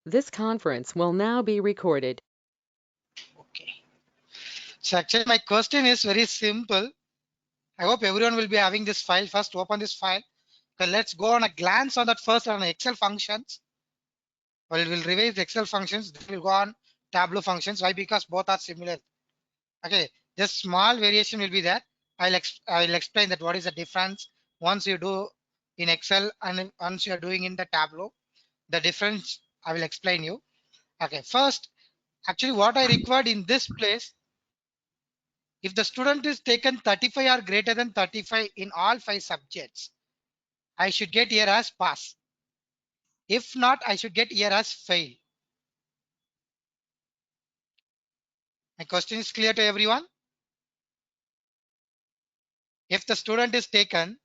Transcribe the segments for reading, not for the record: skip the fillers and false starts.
This conference will now be recorded. Okay. So actually my question is very simple. I hope everyone will be having this file. First open this file. Okay, let's go on a glance on that first on Excel functions. Well, we'll revise Excel functions. Then we'll go on Tableau functions. Why? Because both are similar. Okay, just small variation will be there. I'll explain that what is the difference once you do in Excel and once you are doing in the Tableau. The difference I will explain you. Okay, first, actually what I required in this place, if the student is taken 35 or greater than 35 in all 5 subjects, I should get here as pass. If not, I should get here as fail. My question is clear to everyone. If the student is taken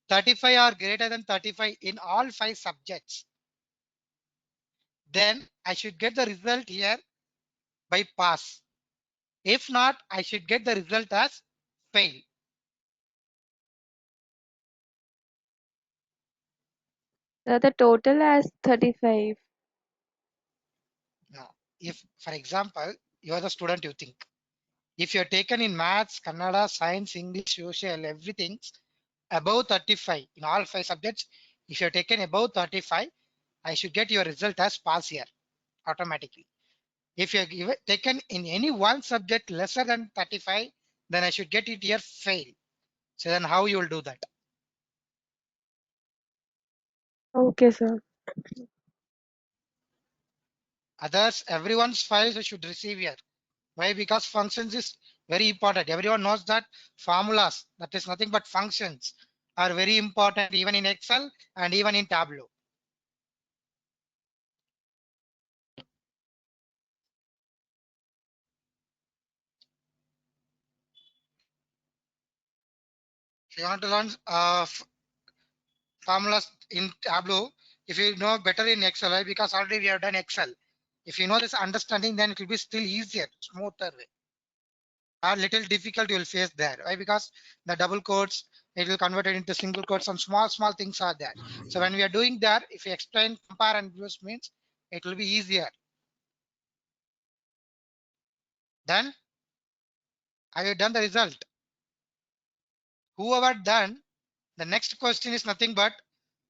35 or greater than 35 in all 5 subjects, then I should get the result here by pass. If not, I should get the result as fail. The total as 35. Now, if, for example, you are the student, you think. If you're taken in maths, Kannada, science, English, social, everything above 35 in all 5 subjects, if you're taken above 35, I should get your result as pass here automatically. If you're taken in any one subject lesser than 35, then I should get it here fail. So then how you will do that? Okay, sir. Others, everyone's files you should receive here. Why? Because functions is very important. Everyone knows that formulas, that is nothing but functions, are very important even in Excel and even in Tableau. If you want to learn formulas in Tableau, if you know better in Excel, right? Because already we have done Excel. If you know this understanding, then it will be still easier, smoother way. Or little difficult you will face there. Why? Because the double quotes, it will convert it into single quotes. Some small things are there. So when we are doing that, if we explain, compare and use means, it will be easier. Then I have done the result. Whoever done, the next question is nothing but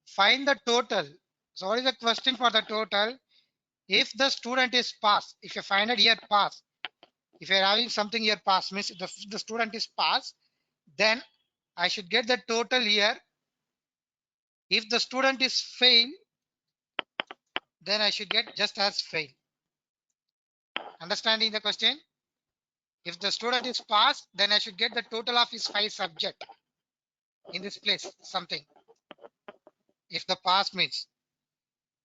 find the total. So what is the question for the total? If the student is pass, if you find it here pass, if you're having something here pass, means the student is pass, then I should get the total here. If the student is fail, then I should get just as fail. Understanding the question? If the student is pass, then I should get the total of his 5 subject in this place, something. If the pass means,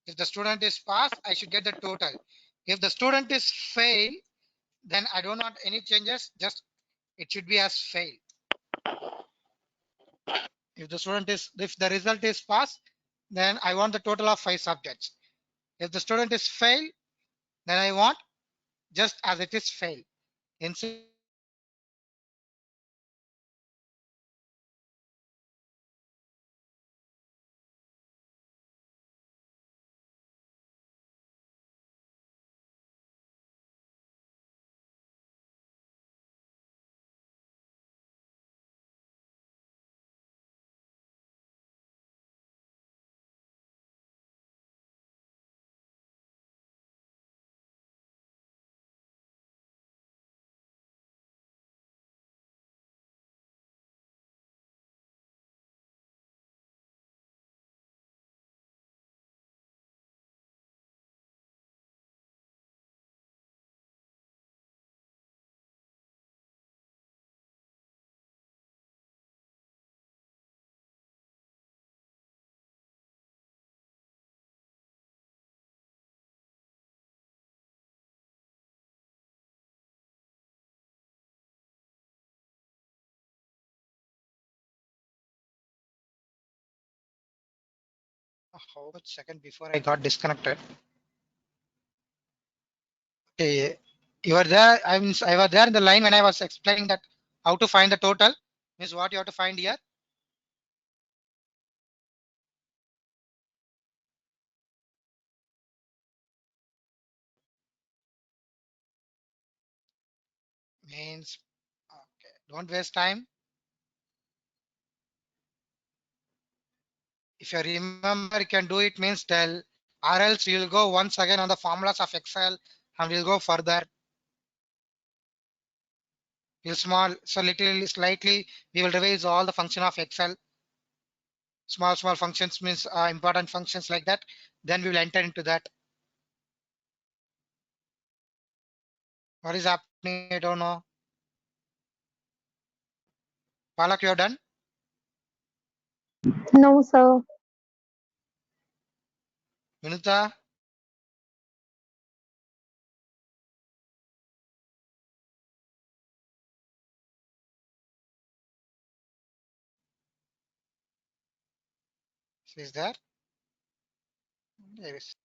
if the student is pass, I should get the total. If the student is fail, then I don't want any changes, just it should be as fail. If the result is pass, then I want the total of 5 subjects. If the student is fail, then I want just as it is fail. Instead how much second before I got disconnected? Okay, you were there. I was there in the line when I was explaining that how to find the total. Means what you have to find here. means, okay, don't waste time. If you remember, you can do it means tell, or else we will go once again on the formulas of Excel and we'll go further. We'll small, so little slightly, we will revise all the function of Excel. Small functions means important functions like that. Then we will enter into that. What is happening? I don't know. Palak, you are done? No, sir. Vinita? Is there? There is.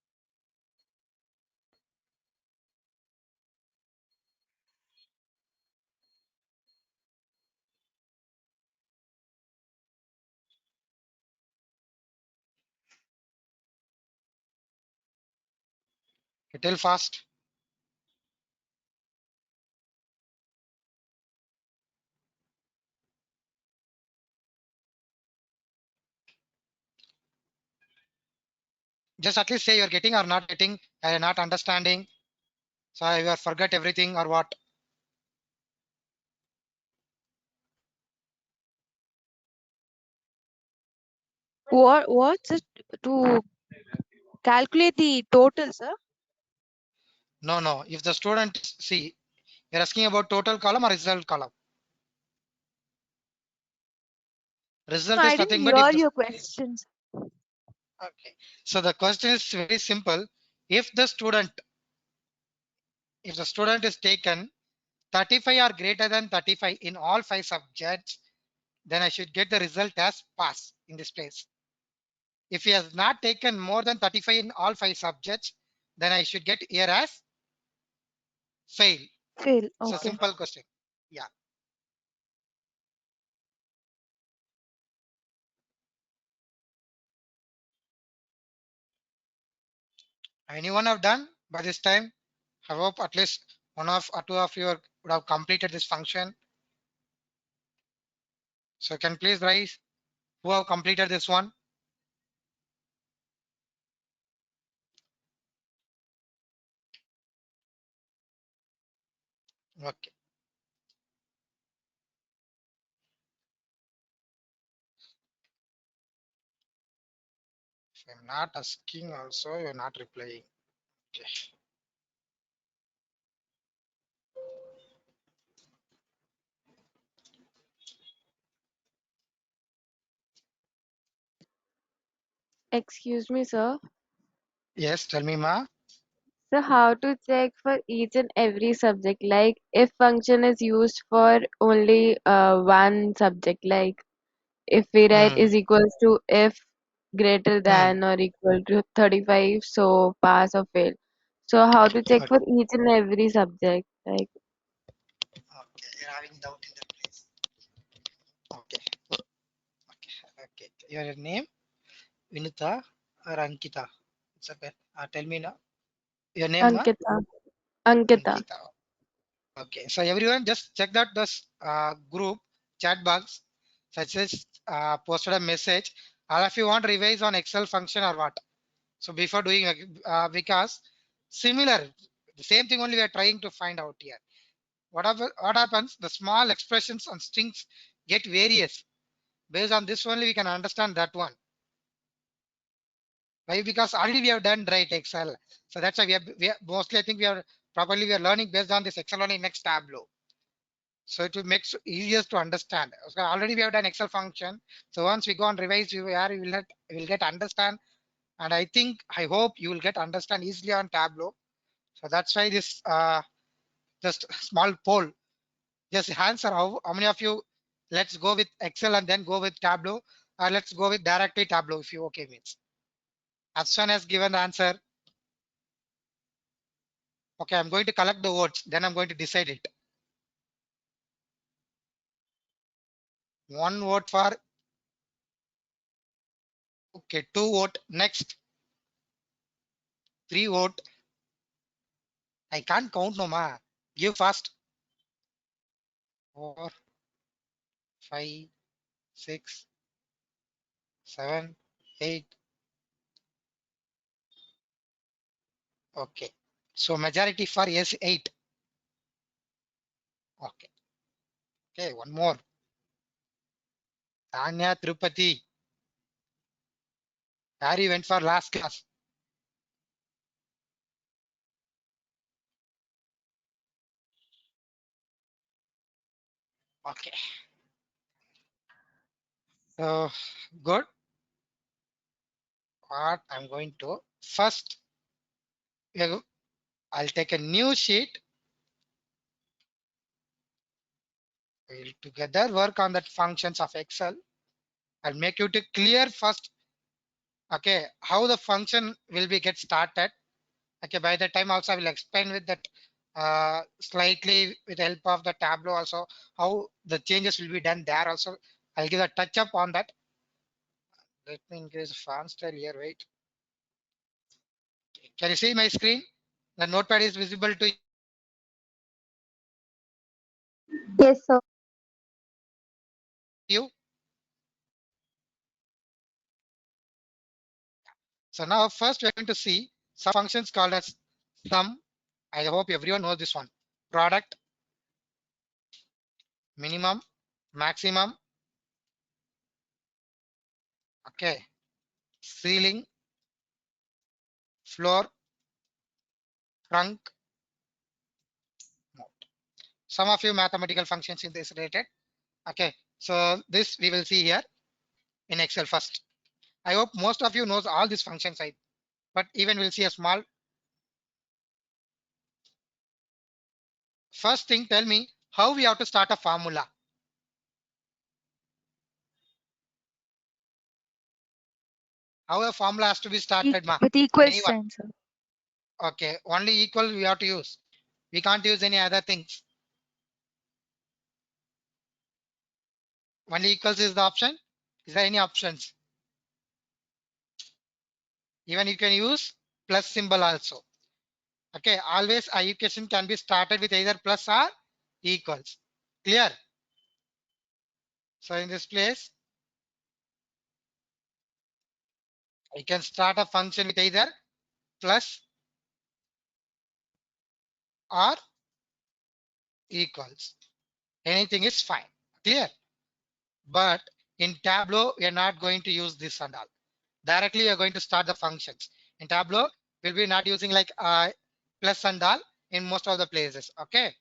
Tell fast. Just at least say you're getting or not getting, not understanding. So I will forget everything or what. What's it to calculate the total, sir? No. If the student, see, you're asking about total column or result column. No, Result I is didn't nothing but if hear the, your questions. okay. So the question is very simple. If the student, if the student is taken 35 or greater than 35 in all 5 subjects, then I should get the result as pass in this place. If he has not taken more than 35 in all 5 subjects, then I should get here as fail. Fail. It's a Okay. simple question. Yeah. Anyone have done by this time? I hope at least one of or two of you would have completed this function. So can please raise who have completed this one. Okay. If I'm not asking also, you're not replying. Okay. Excuse me, sir. Yes, tell me, ma. So how to check for each and every subject? Like if function is used for only one subject, like if we write Hmm. is equals to if greater Hmm. than or equal to 35, so pass or fail. So how to check Okay. for each and every subject? Like Okay. You're having doubt in that place. Okay. Okay. Your name, Vinita or Ankita? It's okay. Tell me now. Your name, ma? Ankita. Ankita. Ankita. Okay, so everyone just check that this group chat box such as posted a message. All of you want to revise on Excel function or what? So before doing because similar, the same thing only we are trying to find out here. What happens? The small expressions and strings get various. Based on this only we can understand that one. Why? Because already we have done right Excel. So that's why we are mostly I think we are learning based on this Excel only next Tableau. So it will make it easier to understand. So already we have done Excel function. So once we go on revise, we will get understand. And I hope you will get understand easily on Tableau. So that's why this just small poll. Just answer how many of you let's go with Excel and then go with Tableau, or let's go with directly Tableau if you okay means. As soon as given the answer, okay, I'm going to collect the votes, then I'm going to decide it. 1 vote for, okay, 2 vote, next 3 vote. I can't count no ma. Give fast. 4, 5, 6, 7, 8. Okay. So majority for yes 8. Okay. Okay. One more. Tanya Tirupati. Harry went for last class. Okay. So good. What I'm going to first, I'll take a new sheet. We'll together work on that functions of Excel. I'll make you to clear first. Okay, how the function will be get started. Okay, by the time also I will explain with that slightly with the help of the Tableau also how the changes will be done there also. I'll give a touch up on that. Let me increase the font style here. Wait. Can you see my screen? The notepad is visible to Yes, sir. you. So now first we're going to see some functions called as sum. I hope everyone knows this one. Product, minimum, maximum, okay, ceiling, floor, trunk, mode. Some of you mathematical functions in this related. Okay, so this we will see here in Excel first. I hope most of you knows all these functions, but even we'll see a small. First thing, tell me how we have to start a formula. How a formula has to be started, ma? With equal Anyone? sign, sir. Okay, only equal we have to use. We can't use any other things. Only equals is the option. Is there any options? Even you can use plus symbol also. Okay, always a equation can be started with either plus or equals. Clear? So in this place, I can start a function with either plus or equals. Anything is fine. Clear? But in Tableau, we are not going to use this and all. Directly, we are going to start the functions. In Tableau, we'll be not using like plus and all in most of the places. Okay.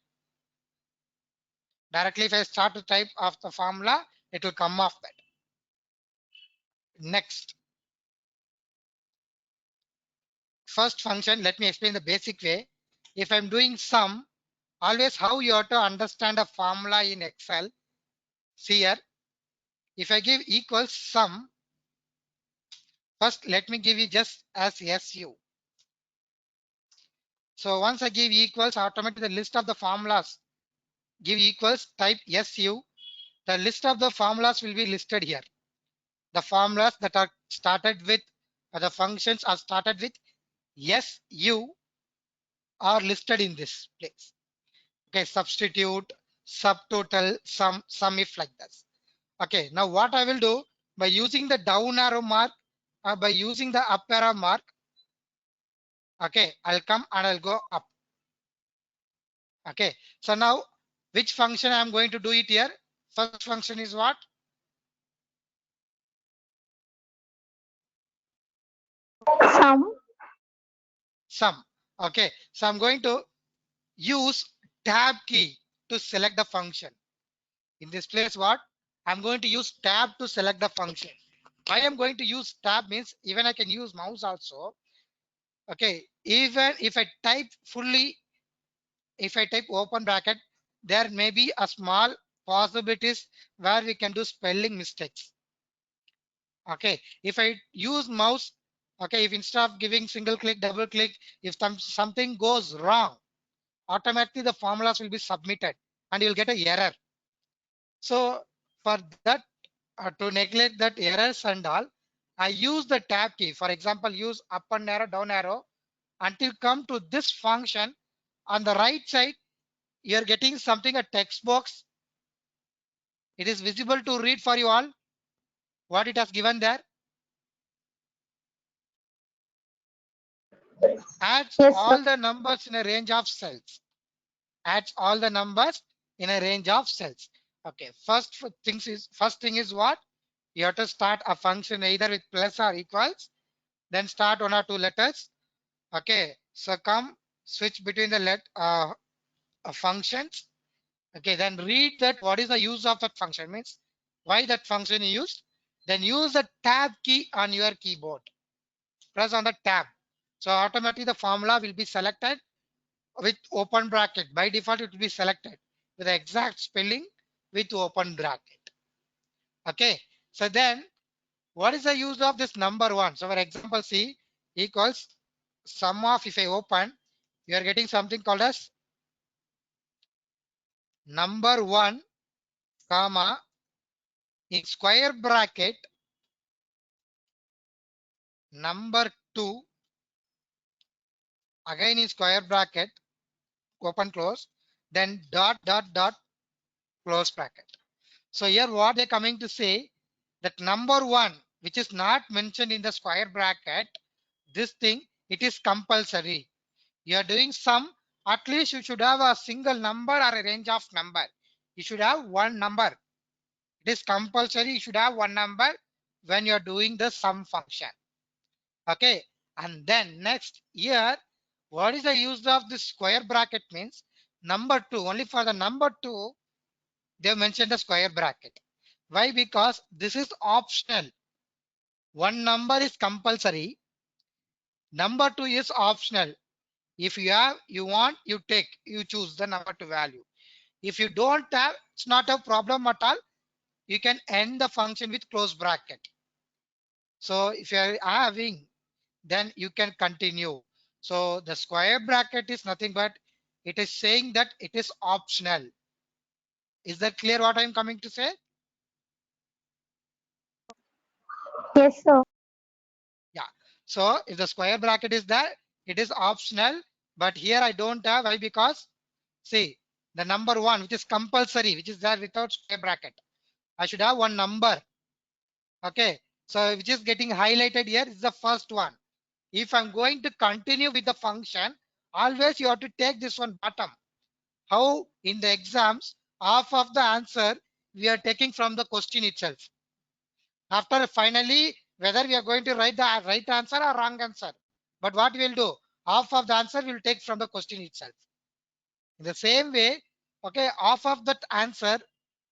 Directly, if I start the type of the formula, it will come off that. Next, first function, let me explain the basic way. If I'm doing sum, always how you have to understand a formula in Excel. See here, if I give equals sum, first let me give you just as SU. So once I give equals, automatically the list of the formulas give equals type SU. The list of the formulas will be listed here. The formulas that are started with the functions are started with SU are listed in this place. Okay, substitute, subtotal, sum if like this. Okay, now what I will do by using the down arrow mark or by using the up arrow mark, okay, I'll come and I'll go up. Okay, so now which function I'm going to do it here? First function is what? Sum. Sum. Okay, so I'm going to use tab key to select the function. In this place, what? I'm going to use tab to select the function. Why I'm going to use tab means even I can use mouse also. Okay, even if I type fully, if I type open bracket, there may be a small possibilities where we can do spelling mistakes. Okay, if I use mouse, okay, if instead of giving single click, double click, if something goes wrong, automatically the formulas will be submitted and you'll get a error. So for that, to neglect that errors and all, I use the tab key. For example, use up and arrow, down arrow until come to this function. On the right side, you're getting something a text box. It is visible to read for you all what it has given there. Adds Yes, sir. all the numbers in a range of cells. Adds all the numbers in a range of cells. Okay, first thing is what? You have to start a function either with plus or equals, then start one or two letters. Okay, so come switch between the functions. Okay, then read that what is the use of that function, means why that function is used. Then use the tab key on your keyboard. Press on the tab. So automatically the formula will be selected with open bracket. By default, it will be selected with the exact spelling with open bracket. Okay, so then what is the use of this number one? So for example, C equals sum of, if I open, you are getting something called as number one, comma, in square bracket, number two, again in square bracket, open close, then dot dot dot close bracket. So here what they're coming to say, that number one, which is not mentioned in the square bracket, this thing, it is compulsory. You are doing sum, at least you should have a single number or a range of number. You should have one number. It is compulsory, you should have one number when you are doing the sum function. Okay, and then next here, what is the use of this square bracket? Means number two, only for the number two they have mentioned the square bracket. Why? Because this is optional. One number is compulsory, number two is optional. If you want, you choose the number two value. If you don't have, it's not a problem at all. You can end the function with close bracket. So if you are having, then you can continue. So the square bracket is nothing but it is saying that it is optional. Is that clear what I'm coming to say? Yes, sir. Yeah. So if the square bracket is there, it is optional. But here I don't have. Why? Because see, the number one, which is compulsory, which is there without square bracket, I should have one number. Okay. So which is getting highlighted here is the first one. If I'm going to continue with the function, always you have to take this one bottom. How in the exams, half of the answer we are taking from the question itself. After finally, whether we are going to write the right answer or wrong answer. But what we'll do, half of the answer we'll take from the question itself. In the same way, okay, half of that answer,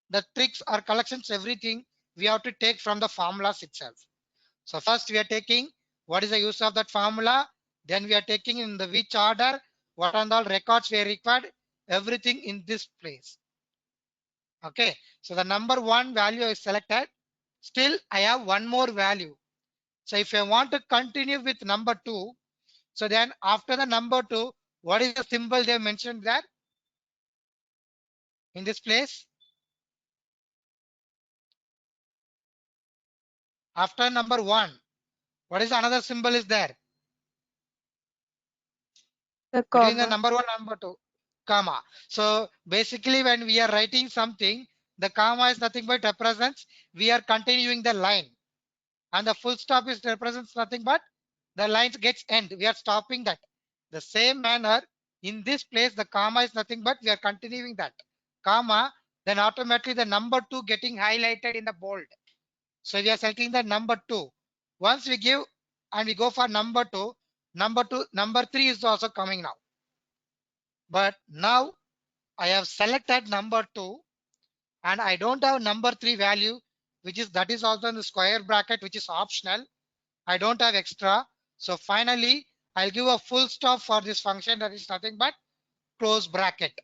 the tricks or collections, everything we have to take from the formulas itself. So first we are taking what is the use of that formula, then we are taking in the which order, what are all records we are required, everything in this place. Okay, so the number one value is selected. Still I have one more value. So if I want to continue with number two, so then after the number two, what is the symbol they mentioned there in this place? After number one, what is another symbol is there? The Between the comma. number one and number two, comma. So basically when we are writing something, the comma is nothing but represents we are continuing the line, and the full stop is represents nothing but the line gets end, we are stopping that. The same manner in this place, the comma is nothing but we are continuing that comma, then automatically the number two getting highlighted in the bold. So we are selecting the number two. Once we give and we go for number two, number three is also coming now. But now I have selected number two and I don't have number three value, which is that is also in the square bracket, which is optional. I don't have extra. So finally, I'll give a full stop for this function, that is nothing but close bracket.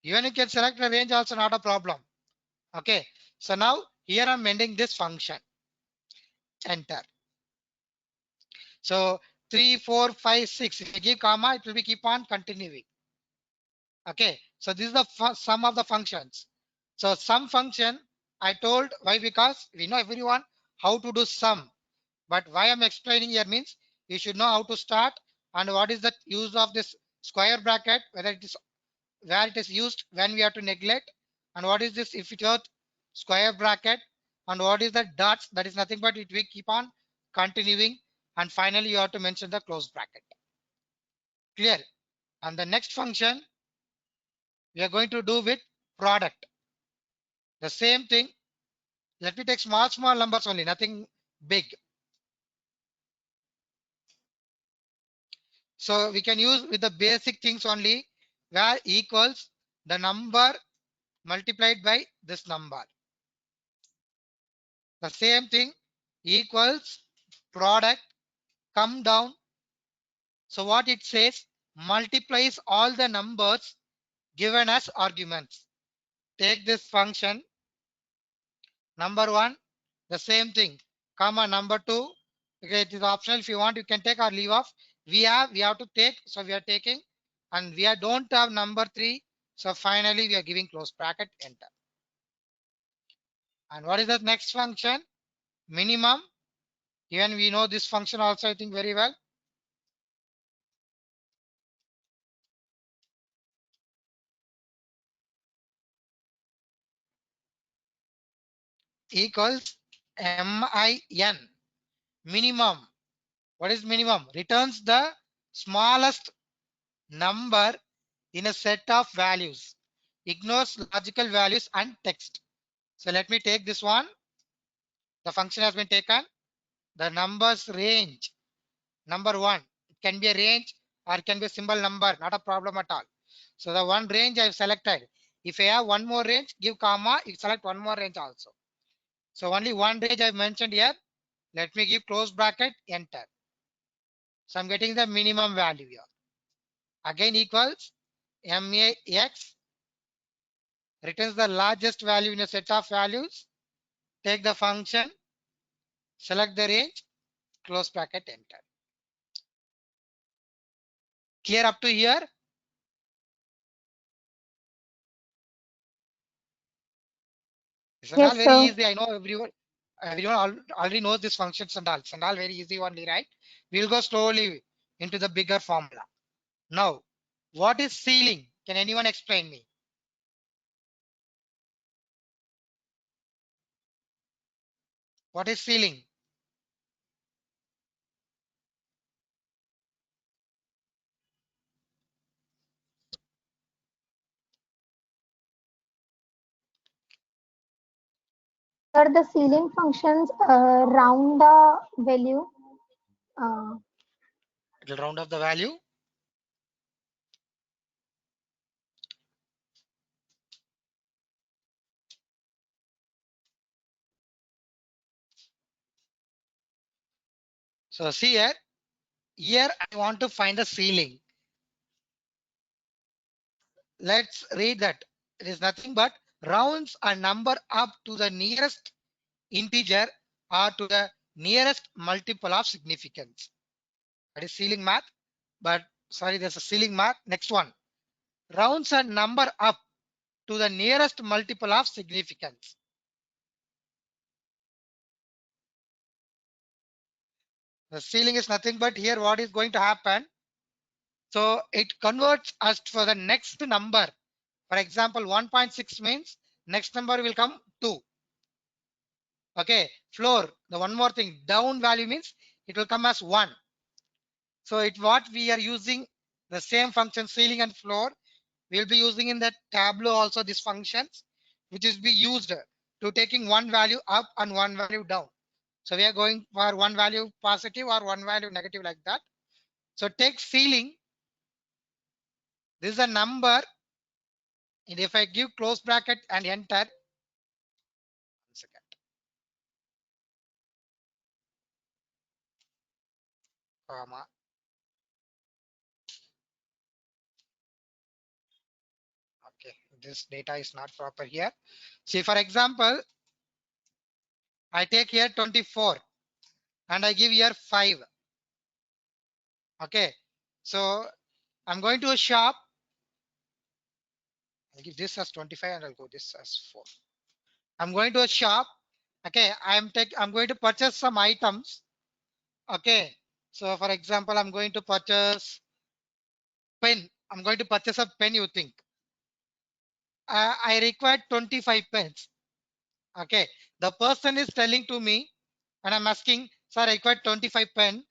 Even you can select the range also, not a problem. Okay. So now here I'm ending this function. Enter. So 3, 4, 5, 6. If I give comma, it will be keep on continuing. Okay. So this is the sum of the functions. So sum function I told why, because we know everyone how to do sum. But why I'm explaining here means you should know how to start and what is the use of this square bracket, whether it is where it is used when we have to neglect, and what is this if it was square bracket, and what is the dots, that is nothing but it will keep on continuing, and finally you have to mention the close bracket. Clear? And the next function we are going to do with product. The same thing. Let me take small numbers only, nothing big. So we can use with the basic things only, where equals the number multiplied by this number. The same thing equals product, come down. So what it says, multiplies all the numbers given as arguments. Take this function, number one, the same thing, comma number two. Okay, it is optional. If you want, you can take or leave off. We have to take, so we are taking, and we don't have number three. So finally, we are giving close bracket, enter. And what is the next function? Minimum. Even we know this function also, I think very well. Equals min, minimum. What is minimum? Returns the smallest number in a set of values, ignores logical values and text. So let me take this one. The function has been taken. The numbers range, number one, it can be a range or it can be a symbol number, not a problem at all. So the one range I've selected. If I have one more range, give comma, you select one more range also. So only one range I've mentioned here. Let me give close bracket, enter. So I'm getting the minimum value here. Again equals max, returns the largest value in a set of values. Take the function, select the range, close bracket, enter. Clear up to here? It's all Yes, very sir. easy. I know everyone already knows these functions and all. It's all very easy only, right? We'll go slowly into the bigger formula. Now, what is ceiling? Can anyone explain me? What is ceiling? Sir, the ceiling functions round the value. Uh, It will round up the value. So see here. Here I want to find the ceiling. Let's read that. It is nothing but rounds a number up to the nearest integer or to the nearest multiple of significance. That is ceiling math. But sorry, there's a ceiling math. Next one. Rounds a number up to the nearest multiple of significance. The ceiling is nothing but here what is going to happen. So it converts us for the next number. For example, 1.6 means next number will come 2. Okay, floor, the one more thing, down value means it will come as 1. So it what we are using the same function ceiling and floor, we'll be using in that Tableau also these functions, which is be used to taking one value up and one value down. So we are going for one value positive or one value negative like that. So take ceiling, this is a number, and if I give close bracket and enter, 1 second. Comma. Okay, this data is not proper here. See, for example, I take here 24 and I give here 5. Okay, so I'm going to a shop. I'll give this as 25 and I'll go this as 4. I'm going to a shop. Okay, I'm going to purchase some items. Okay, so for example, I'm going to purchase pen. I'm going to purchase a pen, you think. I require 25 pens. Okay, the person is telling to me, and I'm asking, sir, I require 25 pen.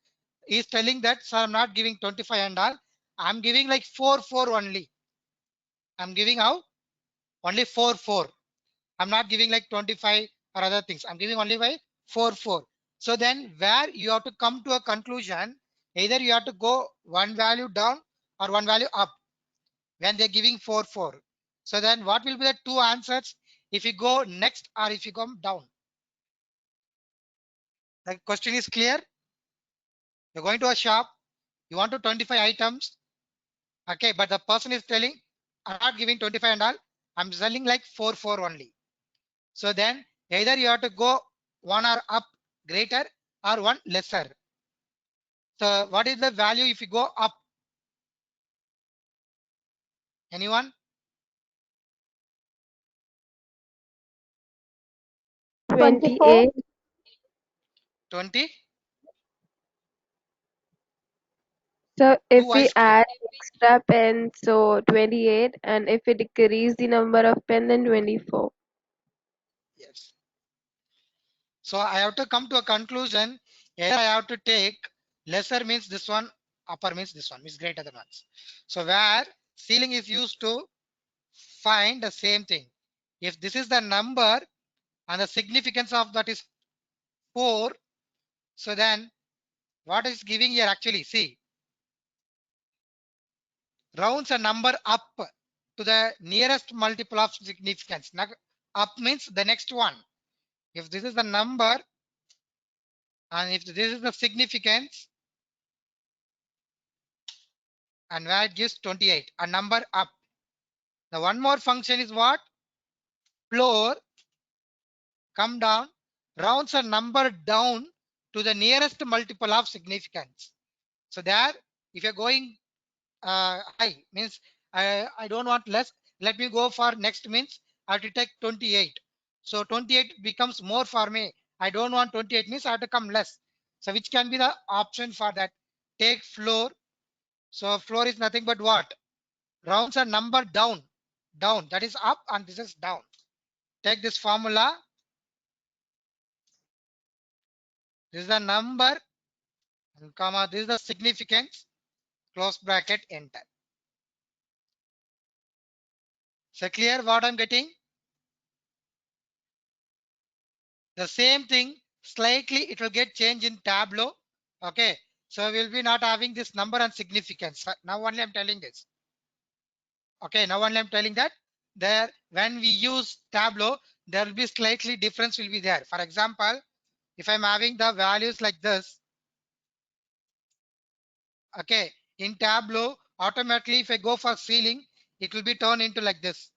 He's telling that, sir, I'm not giving 25 and all. I'm giving like 4 only. I'm giving how? Only 4. I'm not giving like 25 or other things. I'm giving only by 4. So then where you have to come to a conclusion, either you have to go one value down or one value up when they're giving 4. So then what will be the two answers if you go next or if you come down? The question is clear. You're going to a shop, you want to 25 items. Okay, but the person is telling, I'm not giving 25 and all. I'm selling like 4 only. So then either you have to go one or up greater or one lesser. So what is the value if you go up? Anyone? 24. 28. 20? So if Two we ice cream. add extra pens, so 28, and if we decrease the number of pens, then 24. Yes. So I have to come to a conclusion. Either I have to take lesser means this one, upper means this one, means greater than one. So where ceiling is used to find the same thing. If this is the number and the significance of that is 4, so then what is giving here actually? See, rounds a number up to the nearest multiple of significance. Now, up means the next one. If this is the number and if this is the significance, and where it gives 28, a number up. The one more function is what? Floor, come down, rounds a number down to the nearest multiple of significance. So there, if you're going high, means I don't want less. Let me go for next means I have to take 28. So 28 becomes more for me. I don't want 28 means I have to come less. So which can be the option for that? Take floor. So floor is nothing but what? Rounds a number down. Down. That is up and this is down. Take this formula. This is the number and comma. This is the significance. Close bracket, enter. So clear what I'm getting? The same thing, slightly it will get changed in Tableau. Okay, so we'll be not having this number and significance. Now only I'm telling this. Okay, now only I'm telling that there when we use Tableau, there will be slightly difference will be there. For example, if I'm having the values like this, okay, in Tableau, automatically if I go for ceiling, it will be turned into like this.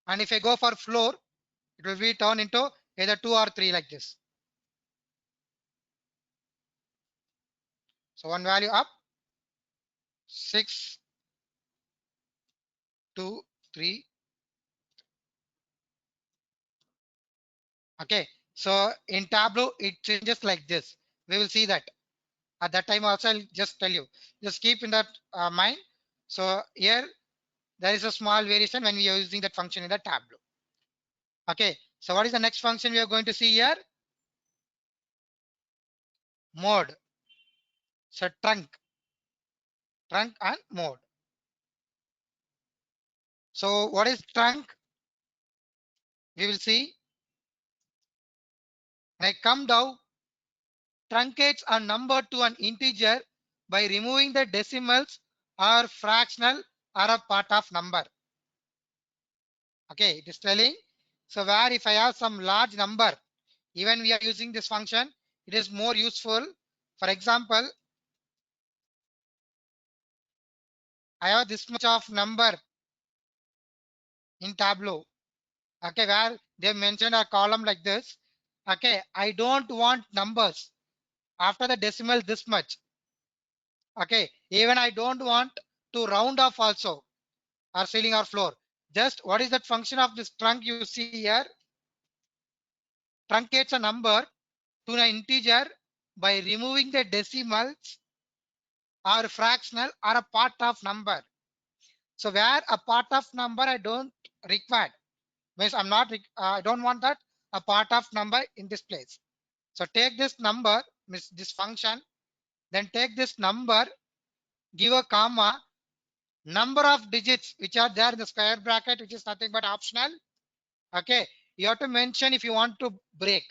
And if I go for floor, it will be turned into either 2 or 3 like this. So one value up, 6, 2, 3. Okay, so in Tableau it changes like this. We will see that at that time also. I'll just tell you, just keep in that mind. So here there is a small variation when we are using that function in the Tableau. Okay, so what is the next function we are going to see here? Mode. So trunk and mode. So what is trunk? We will see. When I come down, truncates a number to an integer by removing the decimals or fractional or a part of number. Okay, it is telling. So where if I have some large number, even we are using this function, it is more useful. For example, I have this much of number in Tableau. Okay, where they mentioned a column like this. Okay, I don't want numbers after the decimal this much. Okay, even I don't want to round off also or ceiling or floor. Just what is that function of this trunk you see here? Truncates a number to an integer by removing the decimals or fractional or a part of number. So where a part of number I don't require, means I don't want that a part of number in this place. So take this number, means this function, then take this number, give a comma, number of digits which are there in the square bracket, which is nothing but optional. Okay, you have to mention if you want to break,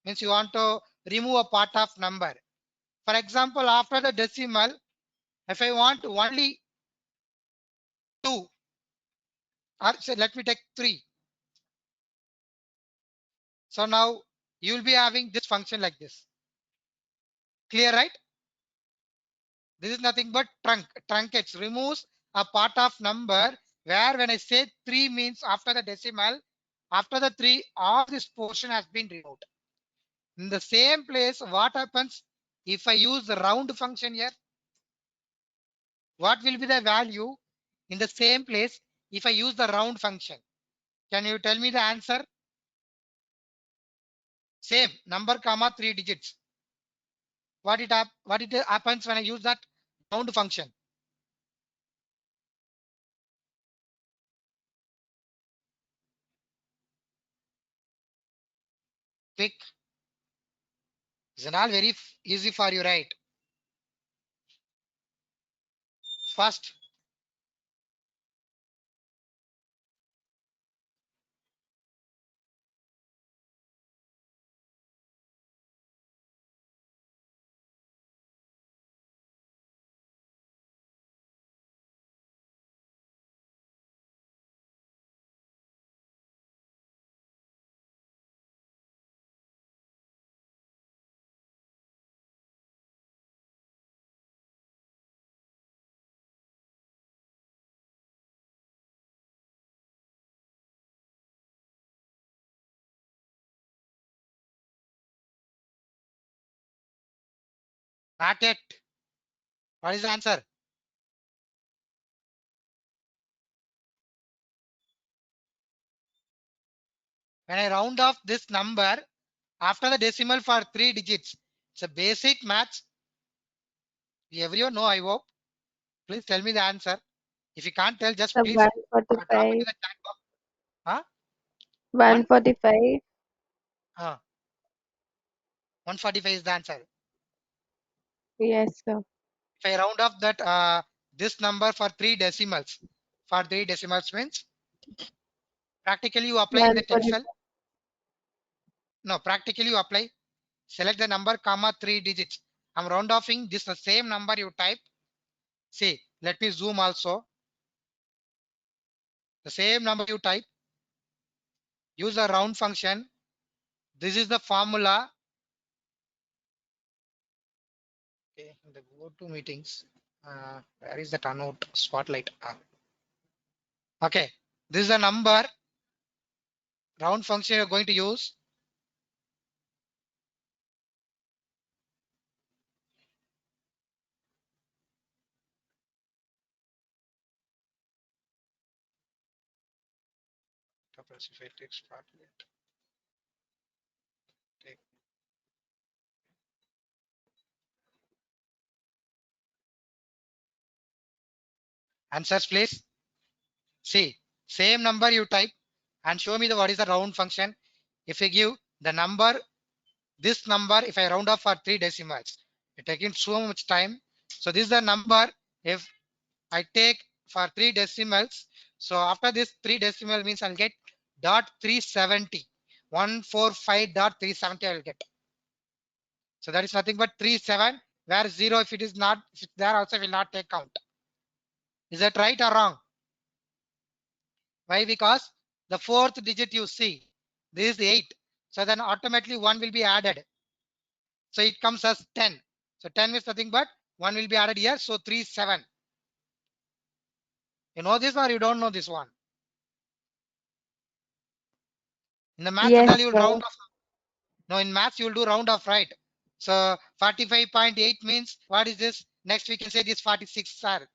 means you want to remove a part of number. For example, after the decimal, if I want only 2, or say let me take 3. So now you will be having this function like this. Clear, right? This is nothing but truncates, removes a part of number, where when I say 3 means after the decimal, after the 3, all this portion has been removed. In the same place, what happens if I use the round function here? What will be the value in the same place if I use the round function? Can you tell me the answer? Same number comma 3 digits. What it happens when I use that round function? Quick. It's not very easy for you, right? First, not yet. What is the answer? When I round off this number after the decimal for 3 digits, it's a basic maths. Everyone know, I hope. Please tell me the answer. If you can't tell, just So please drop it 145. in the chat box. Huh? 1? 145. 145 is the answer. Yes, sir. If I round off that this number for 3 decimals, means practically you apply in the 145. Excel. No, practically you apply. Select the number comma 3 digits. I'm round offing this the same number you type. See, let me zoom also. The same number you type. Use the round function. This is the formula. Okay, in the go to meetings. Where is the turnout spotlight? Okay, this is the number round function you're going to use. If I take spotlight, take answers, please. See, same number you type and show me the what is the round function. If you give the number, this number, if I round off for 3 decimals, it taking so much time. So this is the number. If I take for 3 decimals, so after this 3 decimal means I'll get dot 370. 145.370 I will get. So that is nothing but 37, where 0 if it is not, if it's there also will not take count. Is that right or wrong? Why? Because the 4th digit you see, this is 8. So then automatically 1 will be added. So it comes as 10. So 10 is nothing but 1 will be added here. So 37. You know this or you don't know this one? In the maths, Yes, you will sir. round off. No, in maths, you will do round off, right? So 45.8 means what is this? Next, we can say this 46, sir.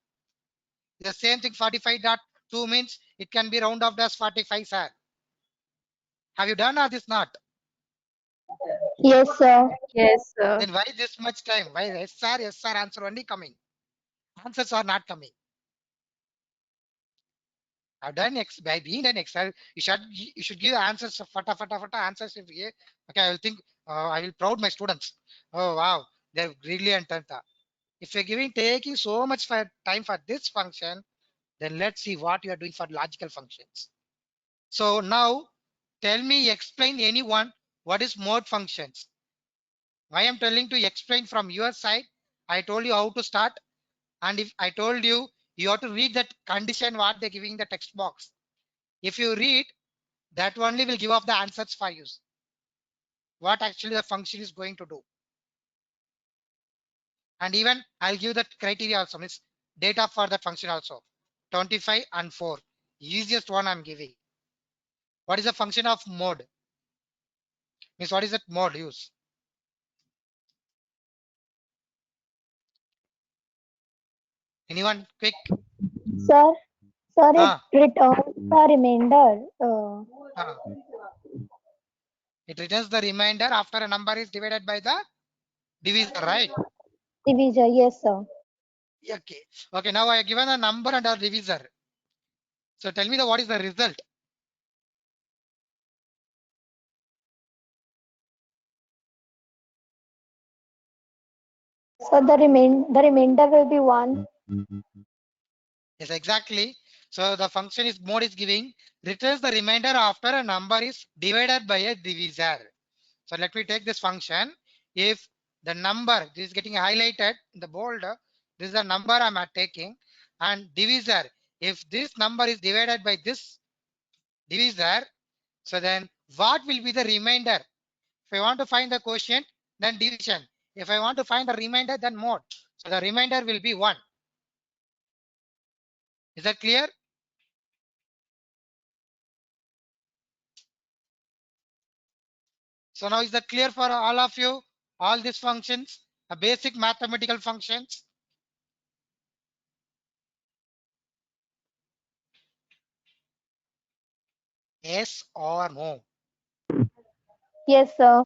The same thing, 45.2 means it can be round off as 45, sir. Have you done or this not? Yes, sir. Yes, sir. Then why this much time? Why yes, sir, answer only coming? answers are not coming. I've done by being an Excel, you should give answers fata answers. If you, okay, I will think I will proud my students. Oh wow, they're brilliant. If you're taking so much time for this function, then let's see what you are doing for logical functions. So now tell me, explain anyone what is mode functions. Why I'm telling to explain from your side. I told you how to start, and if I told you, you have to read that condition what they're giving the text box. If you read, that only will give up the answers for you. What actually the function is going to do. And even I'll give that criteria also, means data for that function also. 25 and 4. Easiest one I'm giving. What is the function of mode? Means what is that mode use? Anyone quick? Sir, it Ah, returns the remainder. ah. It returns the remainder after a number is divided by the divisor, right? Divisor, yes, sir. Okay. Okay, now I have given a number and a divisor. So tell me what is the result? So the remainder will be 1. Yes, exactly. So the function is mode is giving returns the remainder after a number is divided by a divisor. So let me take this function. If the number, this is getting highlighted in the bold, this is the number I'm taking, and divisor, if this number is divided by this divisor, so then what will be the remainder? If I want to find the quotient, then division. If I want to find the remainder, then mode. So the remainder will be 1. Is that clear? So now is that clear for all of you? All these functions, a basic mathematical functions. Yes or no? Yes, sir.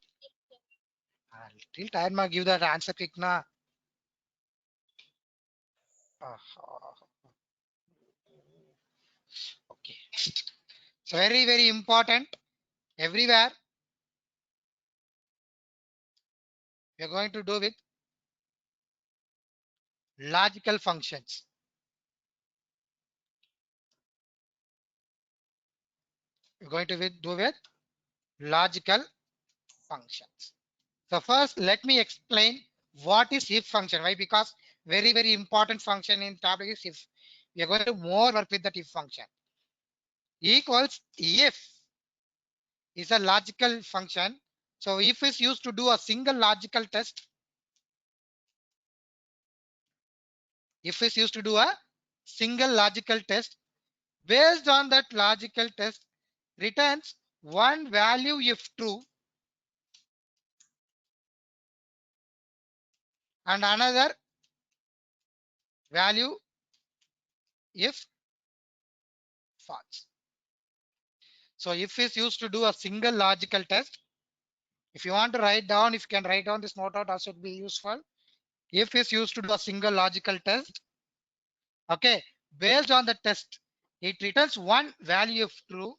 Till time I give that answer quick na. Okay. So very important. Everywhere we are going to do with logical functions. We're going to do with logical functions. So first, let me explain what is if function. Why? Because very important function in tablet is if. We are going to more work with that if function. Equals if is a logical function. So if is used to do a single logical test. If is used to do a single logical test, based on that logical test, returns one value if true and another value if false. So if is used to do a single logical test. If you want to write down, if you can write down this note out, also would be useful. If is used to do a single logical test, okay, based on the test, it returns one value if true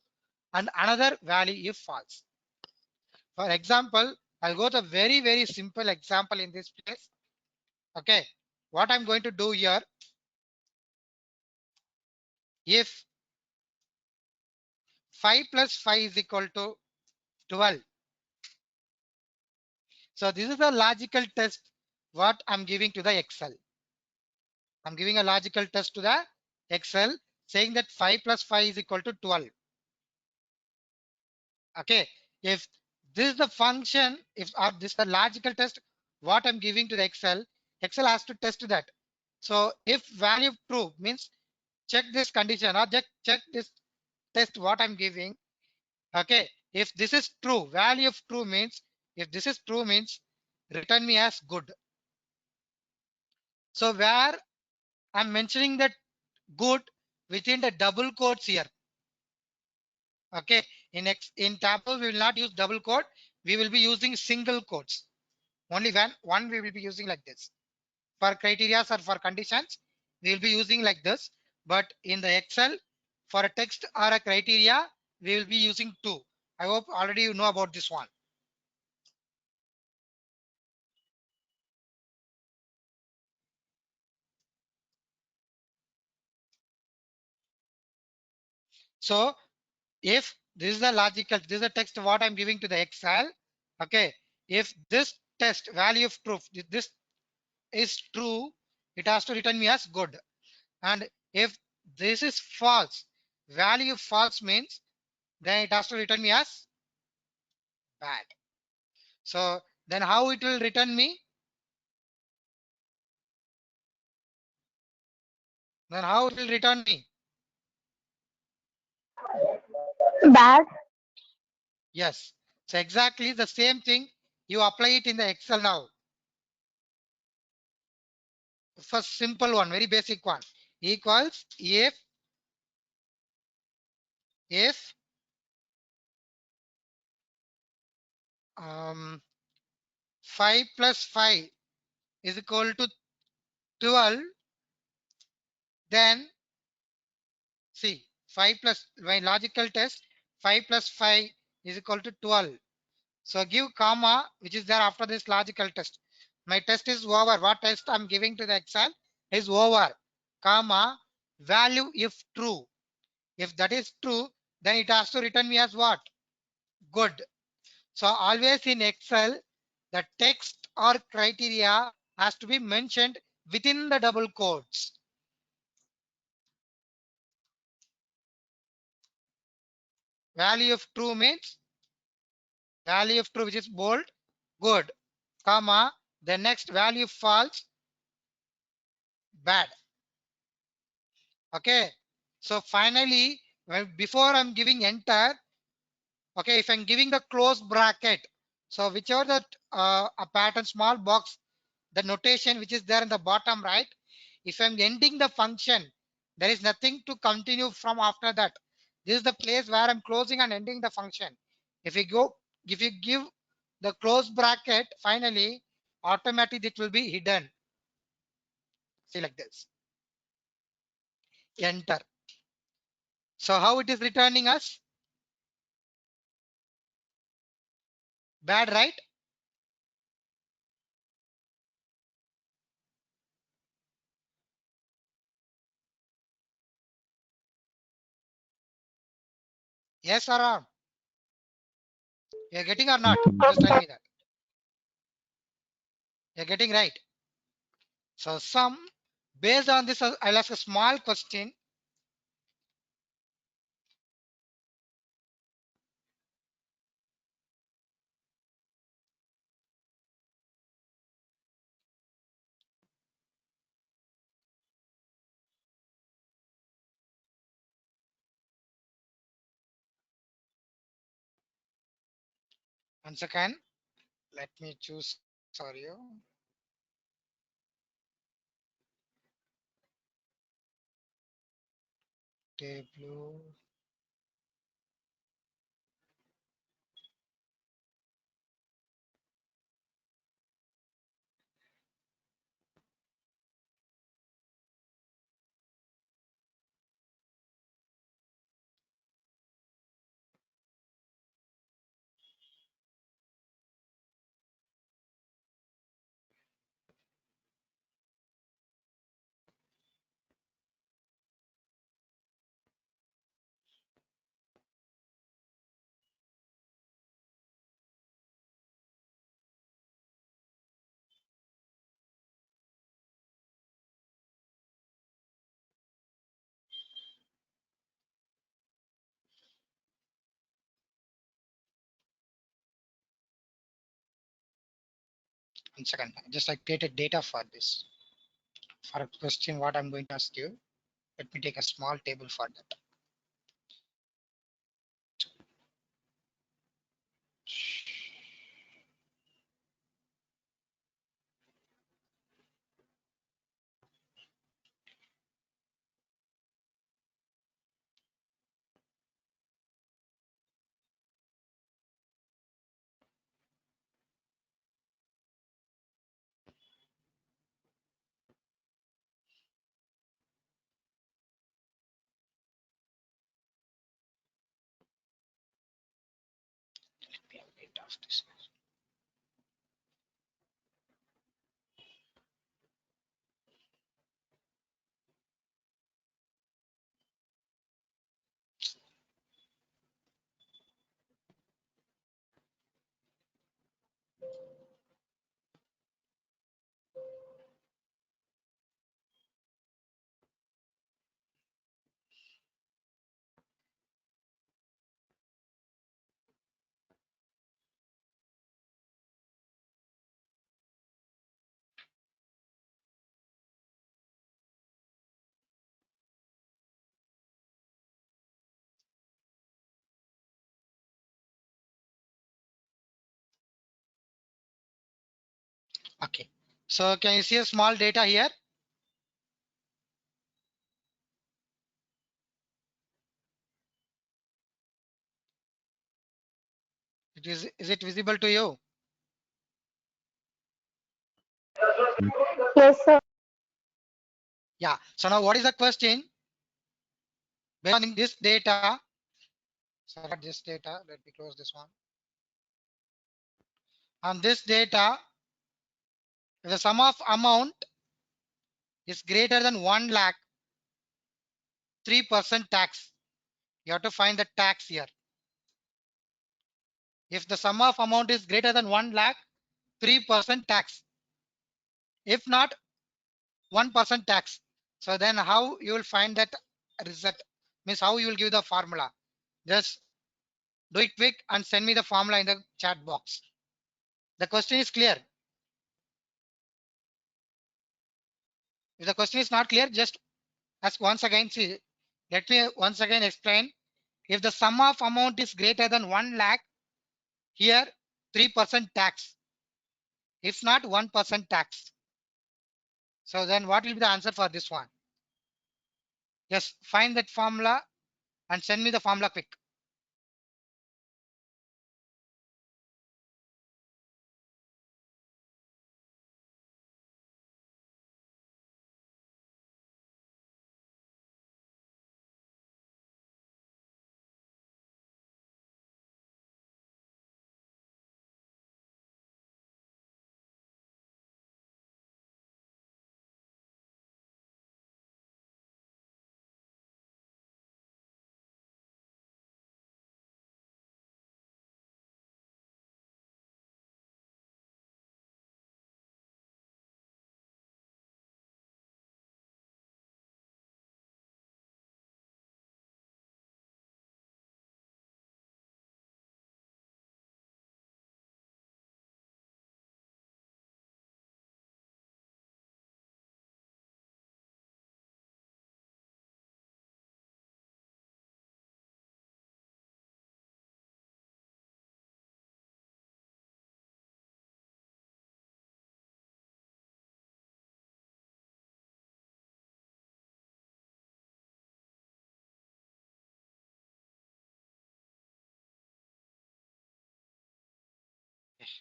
and another value if false. For example, I'll go to a very simple example in this place. Okay, what I'm going to do here, if 5 plus 5 is equal to 12. So this is the logical test what I'm giving to the Excel. I'm giving a logical test to the Excel saying that 5 plus 5 is equal to 12. Okay, if this is the function, if this is the logical test what I'm giving to the Excel has to test that. So if value true means check this condition or check this test what I'm giving. Okay, if this is true, value of true means, if this is true means return me as good. So where I'm mentioning that good within the double quotes here. Okay, in Tableau we will not use double quote, we will be using single quotes. Only one we will be using like this. For criteria or for conditions, we will be using like this. But in the Excel, for a text or a criteria, we will be using two. I hope already you know about this one. So if this is the logical, this is the text what I'm giving to the Excel. Okay. If this test value of truth, if this is true, it has to return me as good. And if this is false, value of false means then it has to return me as bad. So then how it will return me? Then how it will return me? Bad. Yes. So exactly the same thing. You apply it in the Excel now. First simple one, very basic one. Equals if 5 plus 5 is equal to 12, then see 5 plus my logical test 5 plus 5 is equal to 12. So give comma which is there after this logical test. My test is over. What test I'm giving to the Excel is over. Comma value if true. If that is true, then it has to return me as what? Good. So always in Excel, the text or criteria has to be mentioned within the double quotes. Value of true means value of true which is bold, good, comma, the next value false, bad. Okay. So finally, before I'm giving enter, okay, if I'm giving the close bracket, so whichever that a pattern small box, the notation which is there in the bottom right, if I'm ending the function, there is nothing to continue from after that. This is the place where I'm closing and ending the function. If you give the close bracket, finally, automatically it will be hidden. See like this. Enter. So how it is returning us? Bad, right? Yes or no? You're getting or not? Just tell me that. You're getting right. So some based on this, I'll ask a small question. Once again, let me choose for you. Blue. Once again, just I created data for this. For a question, what I'm going to ask you. Let me take a small table for that. Okay. So can you see a small data here? Is it visible to you? Yes, sir. Yeah. So now what is the question? Based on this data, sorry, this data, let me close this one. On this data, if the sum of amount is greater than 1 lakh, 3% tax. You have to find the tax here. If the sum of amount is greater than 1 lakh, 3% tax. If not, 1% tax. So then how you will find that result? Means how you will give the formula? Just do it quick and send me the formula in the chat box. The question is clear. If the question is not clear, just ask once again. See, let me once again explain. If the sum of amount is greater than 1 lakh, here 3% tax. If not, 1% tax. So then what will be the answer for this one? Just find that formula and send me the formula quick.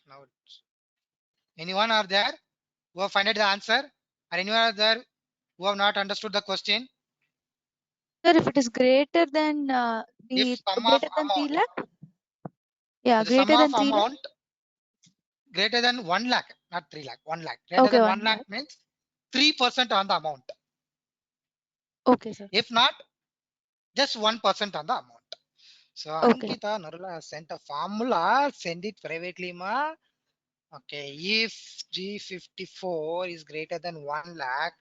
Now, anyone are there who have found the answer? Or anyone are there who have not understood the question? Sir, if it is greater than If the sum of greater than 3 amount, lakh, yeah, if the sum greater of than 3 lakh. amount greater than 1 lakh, not 3 lakh, 1 lakh. Greater Okay, than 1 1 lakh lakh. means 3% on the amount. Okay, sir. If not, just 1% on the amount. So Okay. Ankita Narula has sent a formula, send it privately, ma. Okay, if G54 is greater than 1 lakh,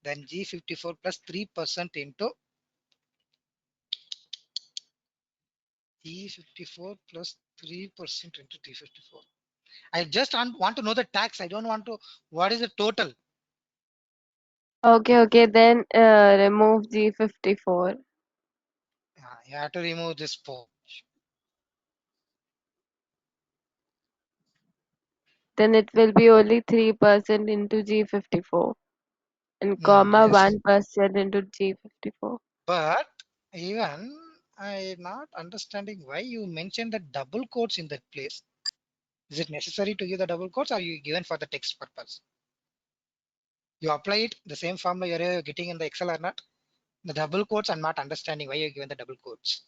then G54 plus 3% into G54 plus 3% into G54. I just want to know the tax. I don't want to, what is the total? Okay, then remove G54. You have to remove this 4. Then it will be only 3% into G54 and comma Yes, 1% into G54. but even I'm not understanding why you mentioned the double quotes in that place. Is it necessary to give the double quotes or you given for the text purpose? You apply it, the same formula you're getting in the Excel or not? The double quotes, I'm not understanding why you're given the double quotes.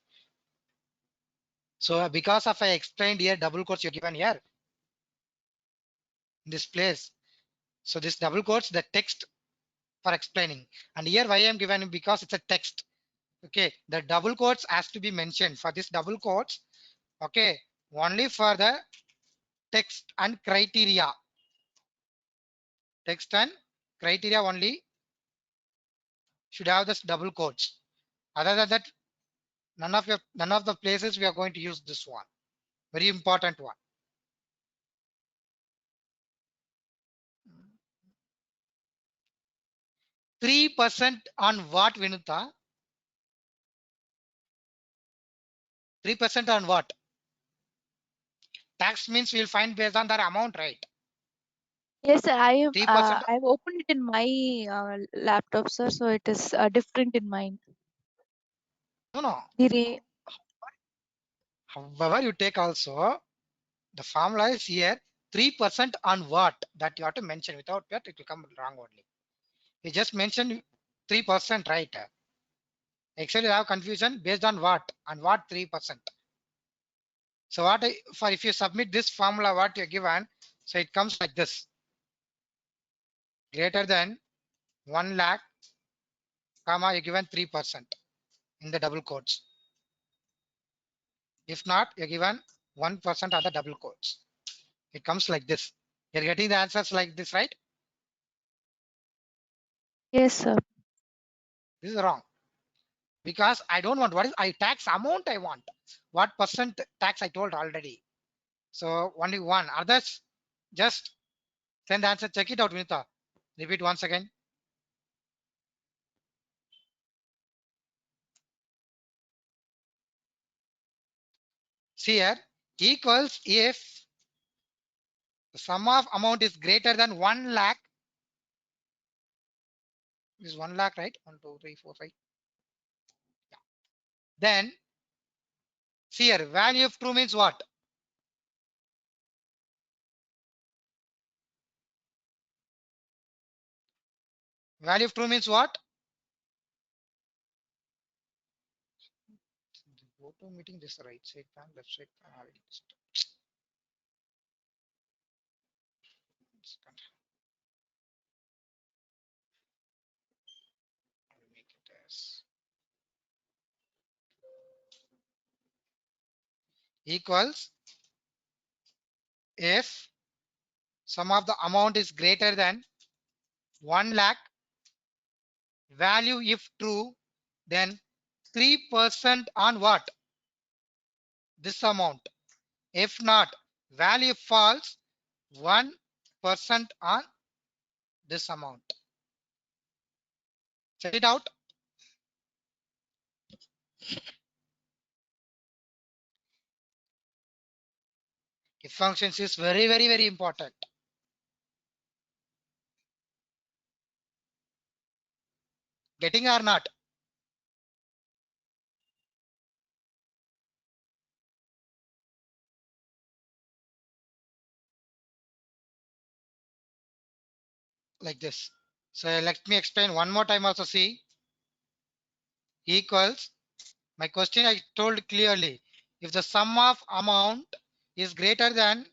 So because of I explained here, double quotes you're given here in this place. So this double quotes, the text for explaining. And here why I'm given because it's a text. Okay, the double quotes has to be mentioned for this double quotes. Okay, only for the text and criteria. Text and criteria only should have this double quotes. Other than that, none of the places we are going to use this one. Very important one. %3 on what, Vinuta? 3% on what? Tax means we'll find based on their amount, right? Yes, sir. I am. 3%. I've opened it in my laptop, sir. So it is different in mine. No, no. The re However, you take also the formula is here 3% on what that you have to mention. Without that, it will come wrong only. We just mentioned 3%, right? Actually, you have confusion based on what? On what 3%? So what for if you submit this formula, what you're given, so it comes like this: greater than 1 lakh, comma, you're given 3% in the double quotes. If not, you're given 1% on the double quotes. It comes like this. You're getting the answers like this, right? yes, sir. This is wrong because I don't want what is I tax amount I want. What percent tax I told already. So only one. Others just send the answer. Check it out, Vinita. Repeat once again. See here, equals if the sum of amount is greater than 1 lakh. This is 1 lakh, right? 1, 2, 3, 4, 5. Yeah. Then see here, value of true means what? Value of true means what? Go to meeting this right side pan, left side pan. I'll make it as equals if sum of the amount is greater than 1 lakh, value if true, then 3% on what? This amount. If not, value false, 1% on this amount. Check it out. If functions is very, very, very important. Getting or not? Like this. So let me explain one more time also. See, equals, my question I told clearly, if the sum of amount is greater than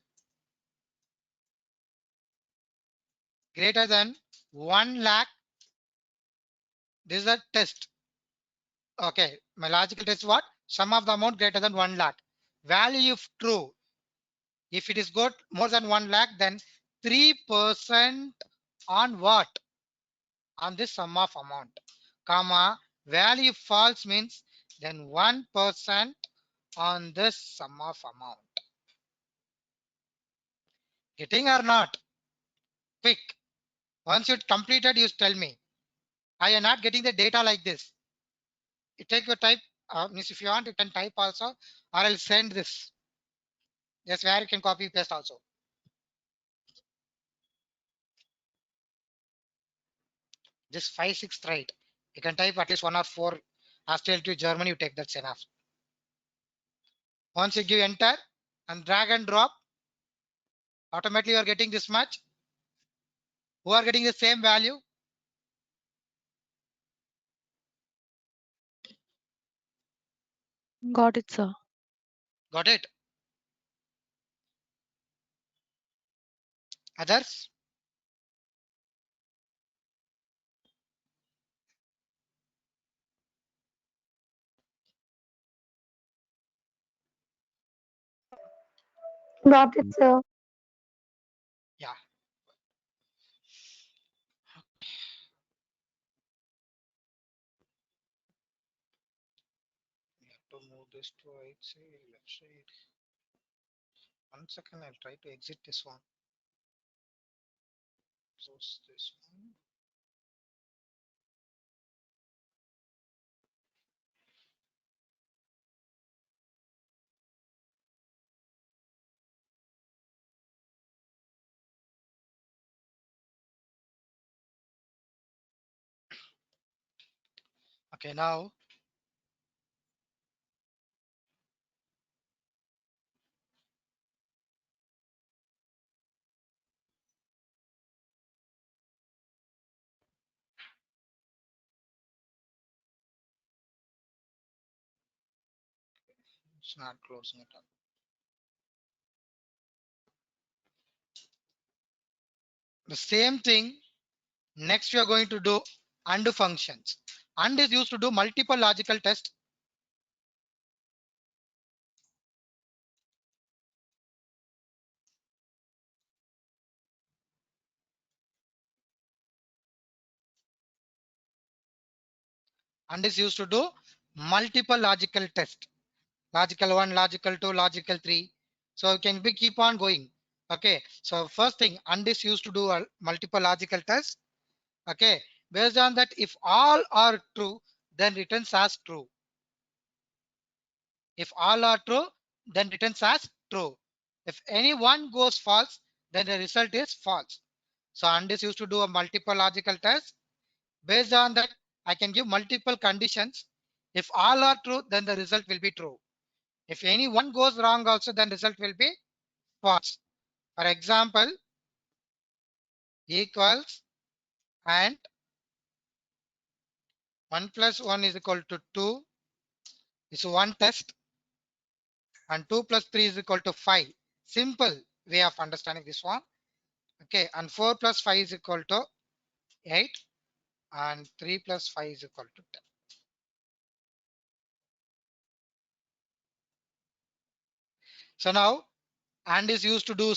1 lakh, this is a test. Okay, my logical test is what? Sum of the amount greater than 1 lakh. Value if true. If it is good more than 1 lakh, then 3% on what? On this sum of amount, comma, value false means then 1% on this sum of amount. Getting or not? Quick. Once you completed, you tell me. I am not getting the data like this. You take your type, means if you want, you can type also, or I'll send this. Yes, where you can copy paste also. Just 5, 6 right. You can type at least 1 or 4. Australia to Germany, you take that's enough. Once you give enter and drag and drop, automatically you are getting this much. Who are getting the same value? Got it, sir. Got it? Others? Got it, sir. Yeah. We have to move this to right side, left side. 1 second, I'll try to exit this one. Close this one. Okay, now it's not closing it up. The same thing. Next, we are going to do AND functions. AND is used to do multiple logical tests. AND is used to do multiple logical tests. Logical 1, logical 2, logical 3. So it can be keep on going. Okay. So first thing, AND is used to do a multiple logical tests. Okay. Based on that, if all are true, then returns as true. If all are true, then returns as true. If any one goes false, then the result is false. So AND is used to do a multiple logical test. Based on that, I can give multiple conditions. If all are true, then the result will be true. If any one goes wrong also, then result will be false. For example, equals and 1 plus 1 is equal to 2 is one test, and 2 plus 3 is equal to 5. Simple way of understanding this one. Okay, and 4 plus 5 is equal to 8, and 3 plus 5 is equal to 10. So now AND is used to do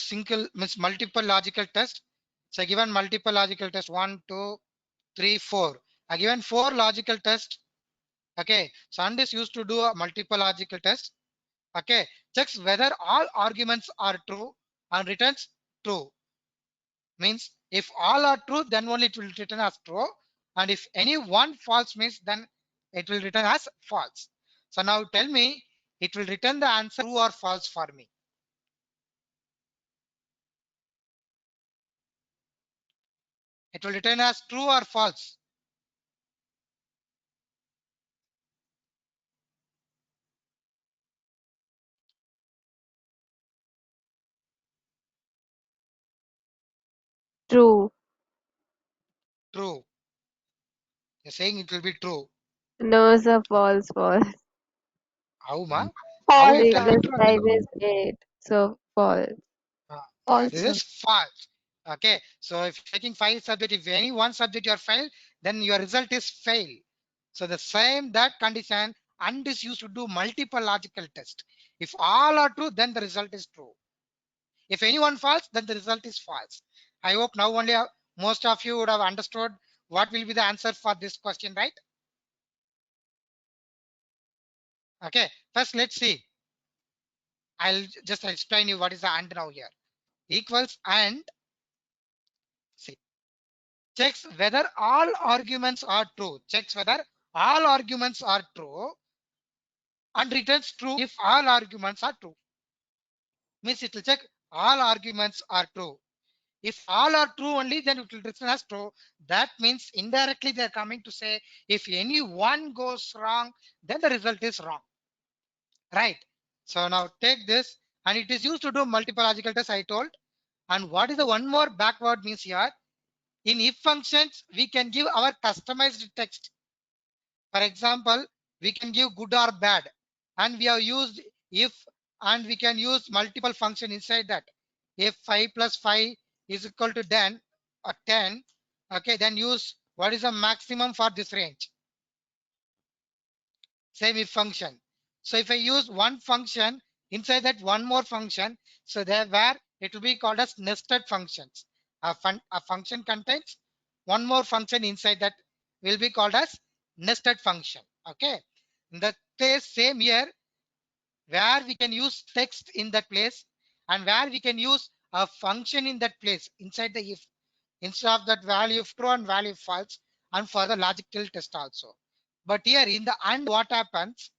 means multiple logical test. So given multiple logical test 1, 2, 3, 4. I given 4 logical tests. Okay, so AND is used to do a multiple logical test. Okay, checks whether all arguments are true and returns true. Means if all are true, then only it will return as true, and if any one false means then it will return as false. So now tell me, it will return the answer true or false for me. It will return as true or false. True. True. You're saying it will be true. No, sir, false, false. How ma? How it 3 can False. be plus true and 5 then is 8. So false. this Also. is false. Okay, so if you're taking 5 subject, if any one subject you are failed, then your result is fail. So the same that condition, and is used to do multiple logical test. If all are true, then the result is true. If anyone false, then the result is false. I hope now only most of you would have understood what will be the answer for this question, right? Okay, first let's see. I'll just explain you what is the and now here. Equals and see. Checks whether all arguments are true. Checks whether all arguments are true and returns true if all arguments are true. Means it will check all arguments are true. If all are true only, then it will return as true. That means indirectly they are coming to say if any one goes wrong, then the result is wrong. Right. So now take this, and it is used to do multiple logical tests, I told. And what is the one more backward means here? In if functions, we can give our customized text. For example, we can give good or bad, and we have used if, and we can use multiple function inside that. If 5 plus 5 is equal to 10 or 10, okay, then use what is the maximum for this range. Same if function. So if I use one function inside that one more function, so there where it will be called as nested functions. A function contains one more function inside that will be called as nested function. Okay. In the case same here, where we can use text in that place and where we can use a function in that place inside the if, instead of that value of true and value of false, and for the logical test also. But here in the and, what happens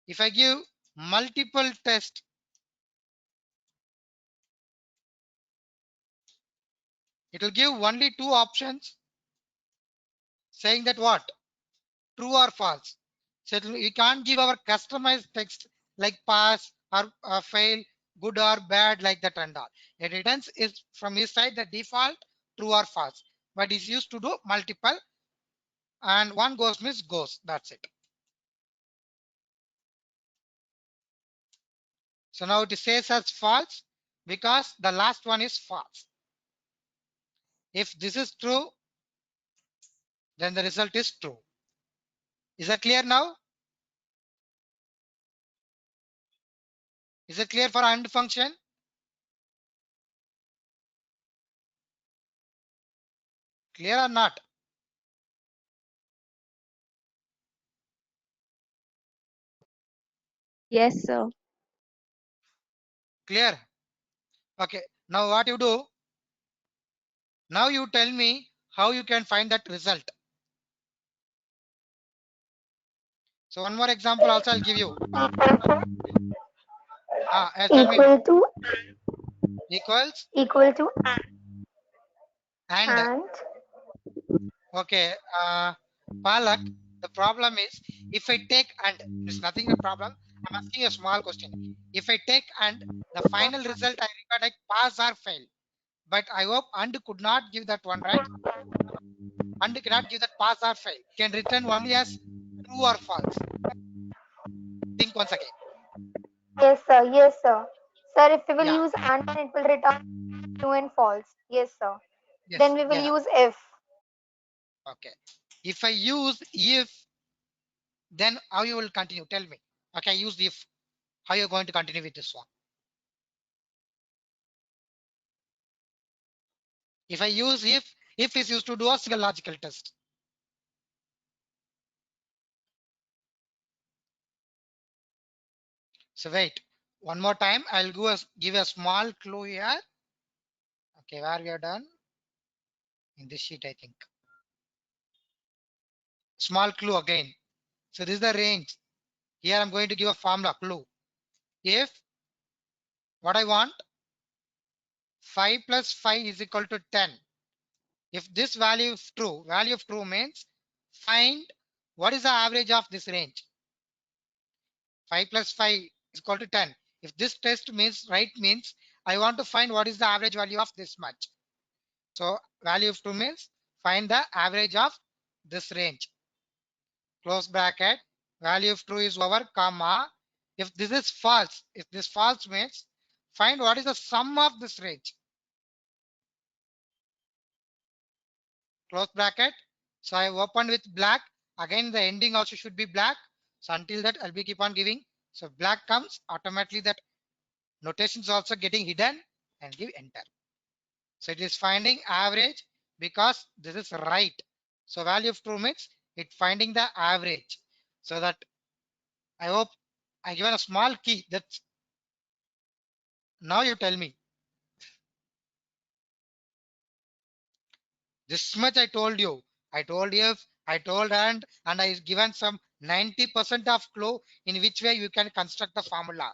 if I give multiple tests? It will give only two options. saying that what? True or false. So we can't give our customized text like pass or fail, good or bad, like that and all. It returns is from his side the default true or false, but is used to do multiple, and one goes means goes. That's it. So now it says as false because the last one is false. If this is true, then the result is true. Is that clear now? Is it clear for AND function? Clear or not? Yes, sir. Clear? Okay. Now what you do? Now you tell me how you can find that result. So one more example also I'll give you. Tell me. Equal to Equals equal to and. and Okay. Palak, the problem is if I take and, there's nothing a problem. I'm asking a small question. If I take and, the final result I record like pass or fail. But I hope and could not give that one, right? And cannot give that pass or fail. Can return only as true or false. Think once again. yes sir, yes sir. Sir, if we will Yeah. use and, then it will return true and false. Yes sir. Yes. Then we will Yeah. use if. Okay. If I use if, then how you will continue? Tell me. Okay, use if. How you're going to continue with this one? If I use if is used to do a single logical test. So wait, one more time. I'll give a small clue here. Okay, where we are done? In this sheet, I think. Small clue again. So this is the range. Here I'm going to give a formula clue. If what I want, 5 plus 5 is equal to 10. If this value is true, value of true means find what is the average of this range. 5 plus 5 is equal to 10. If this test means right means I want to find what is the average value of this much. So value of 2 means find the average of this range. Close bracket. Value of true is over comma. If this is false, if this false means find what is the sum of this range. Close bracket. So I opened with black. Again, the ending also should be black. So until that, I'll be keep on giving. So black comes automatically. That notation is also getting hidden and give enter. So it is finding average because this is right. So value of true means it finding the average. So that I hope I given a small key. That's now you tell me. This much I told you. I told if, I told and I given some 90% of clue in which way you can construct the formula.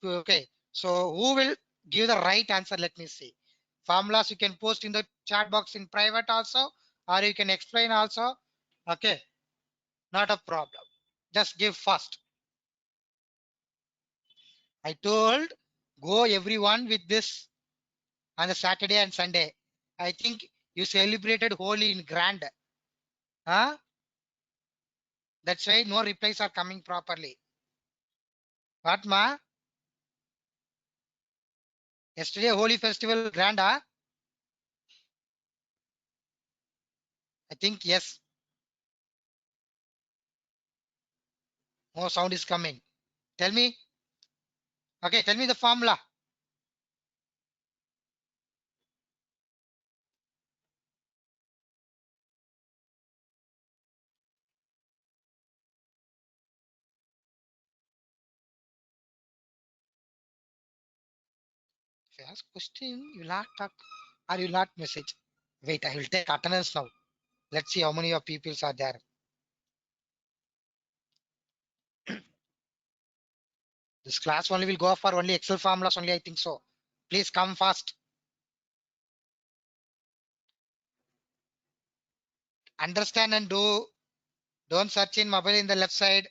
Okay. So who will give the right answer? Let me see. Formulas you can post in the chat box in private also, or you can explain also. Okay. Not a problem. Just give first. I told go everyone with this on the Saturday and Sunday. I think you celebrated Holi in grand. Huh? That's why no replies are coming properly. What ma? Yesterday Holi festival grand, huh? I think yes. No sound is coming. Tell me. Okay, tell me the formula. If you ask question, you not talk or you not message. Wait, I will take attendance now. Let's see how many of people are there. This class only will go for only Excel formulas only, I think so. Please come fast. Understand and do. Don't search in mobile in the left side.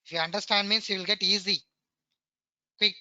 If you understand means you will get easy, quick.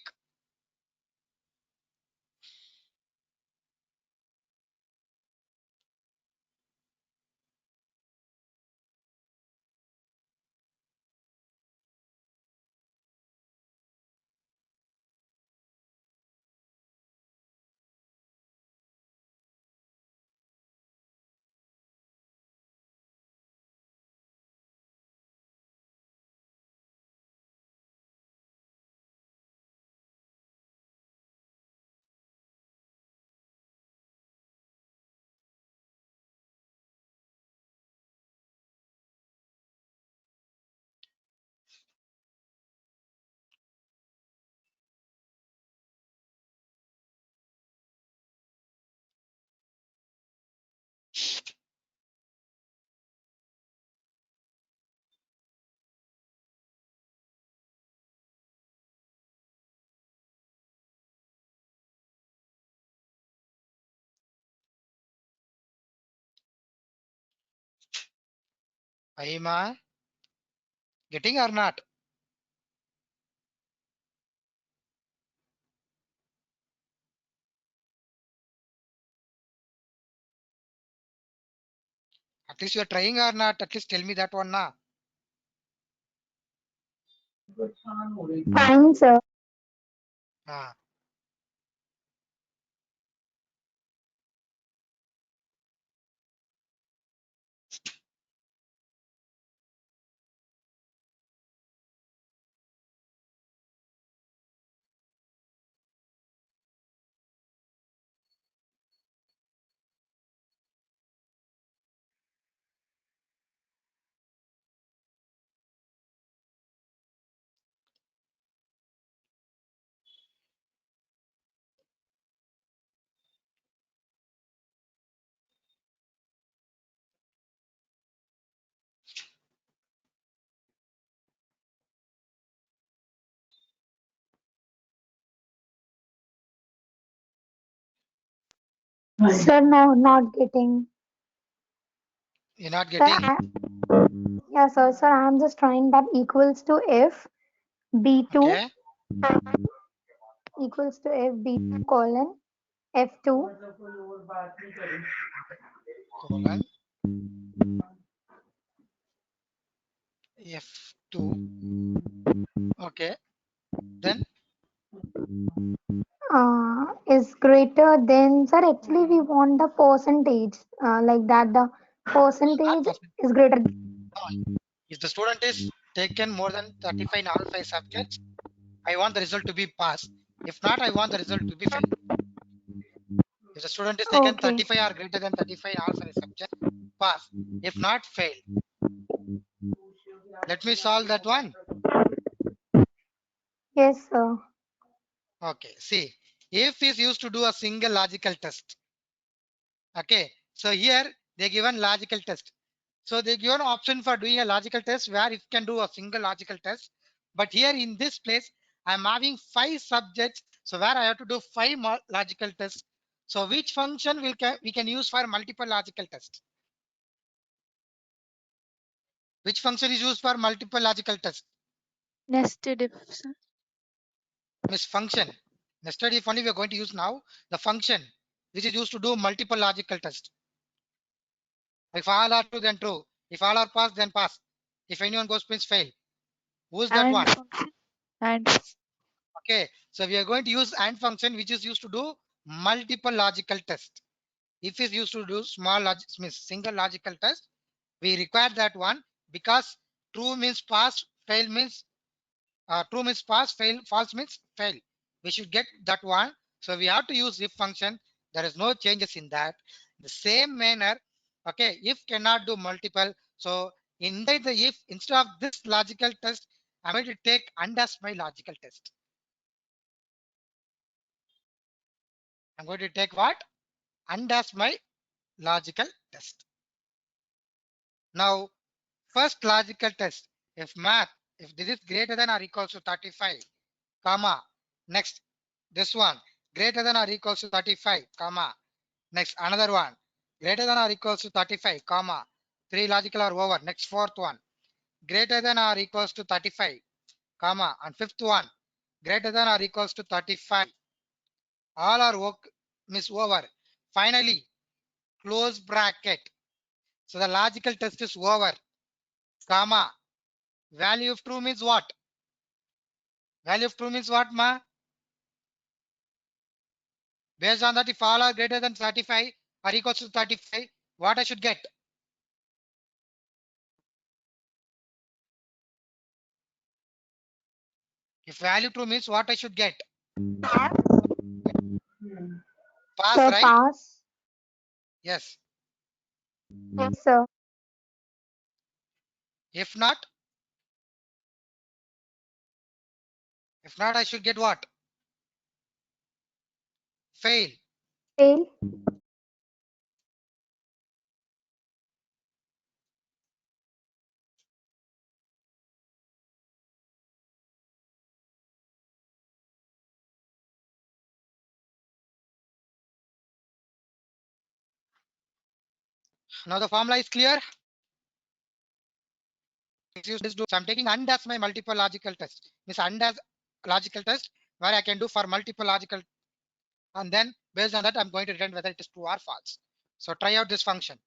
Fahima, getting or not? At least you are trying or not? At least tell me that one now. Fine, sir. Ah, Sir, no, not getting. you're not Sir, getting. yeah, sir, I'm just trying that equals to F B2 Okay. equals to F B2 colon F2. Colon F2. Okay. Then Is greater than, sir, actually we want the percentage, like that the not percentage percent. is greater. No. If the student is taken more than 35 in all 5 subjects, I want the result to be pass. If not, I want the result to be fail. If the student is taken Okay. 35 or greater than 35 in all 5 subjects, pass. If not, fail. Let me solve that one. Yes, sir. Okay. See, if is used to do a single logical test. Okay. So here they given logical test. So they give an option for doing a logical test where it can do a single logical test. But here in this place, I'm having 5 subjects. So where I have to do 5 logical tests. So which function we can use for multiple logical tests? Which function is used for multiple logical tests? Nested if, sir. Miss function. Nested if only we are going to use now the function which is used to do multiple logical tests. If all are true, then true. If all are pass, then pass. If anyone goes means fail. Who's that And one? function. And Okay, so we are going to use AND function which is used to do multiple logical test. If is used to do small logic means single logical test, we require that one because true means pass, fail means true means pass, fail, false means fail. We should get that one. So we have to use if function. There is no changes in that. The same manner, okay, if cannot do multiple. So inside the if, instead of this logical test, I'm going to take and as my logical test. I'm going to take what? And as my logical test. Now, first logical test. If math, if this is greater than or equals to 35, comma, Next, this one greater than or equals to 35, comma. Next, another one greater than or equals to 35, comma. Three logical are over. Next, fourth one greater than or equals to 35, comma. And fifth one greater than or equals to 35. All are work miss over. Finally, close bracket. So the logical test is over, comma. Value of true means what? Value of true means what, ma? Based on that, if all are greater than 35 or equals to 35, what I should get? If value true means what I should get? Pass, Sir, right? pass. Yes. Yes, sir. If not, I should get what? Fail. Fail. Now the formula is clear. So I'm taking AND as my multiple logical test. This AND as logical test where I can do for multiple logical, and then based on that I'm going to return whether it is true or false. So try out this function.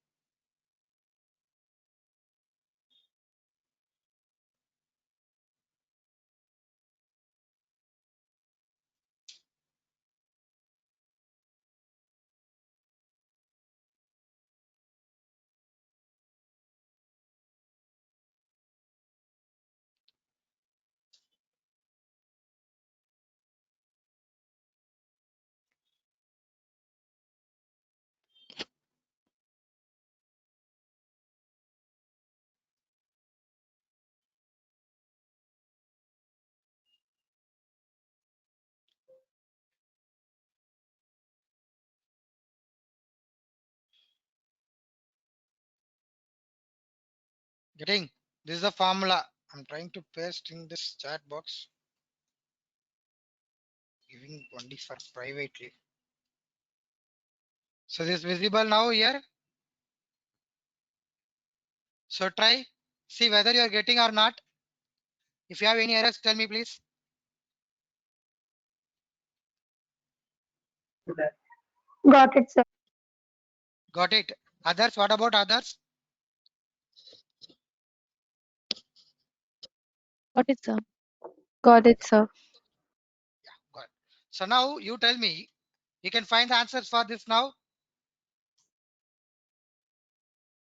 Getting this is the formula. I'm trying to paste in this chat box, giving only for privately. So this is visible now here. So try, see whether you are getting or not. If you have any errors, tell me please. Got it, sir. Got it. Others, what about others? Got it, sir. Got it, sir. Got it. So now you tell me, you can find the answers for this now.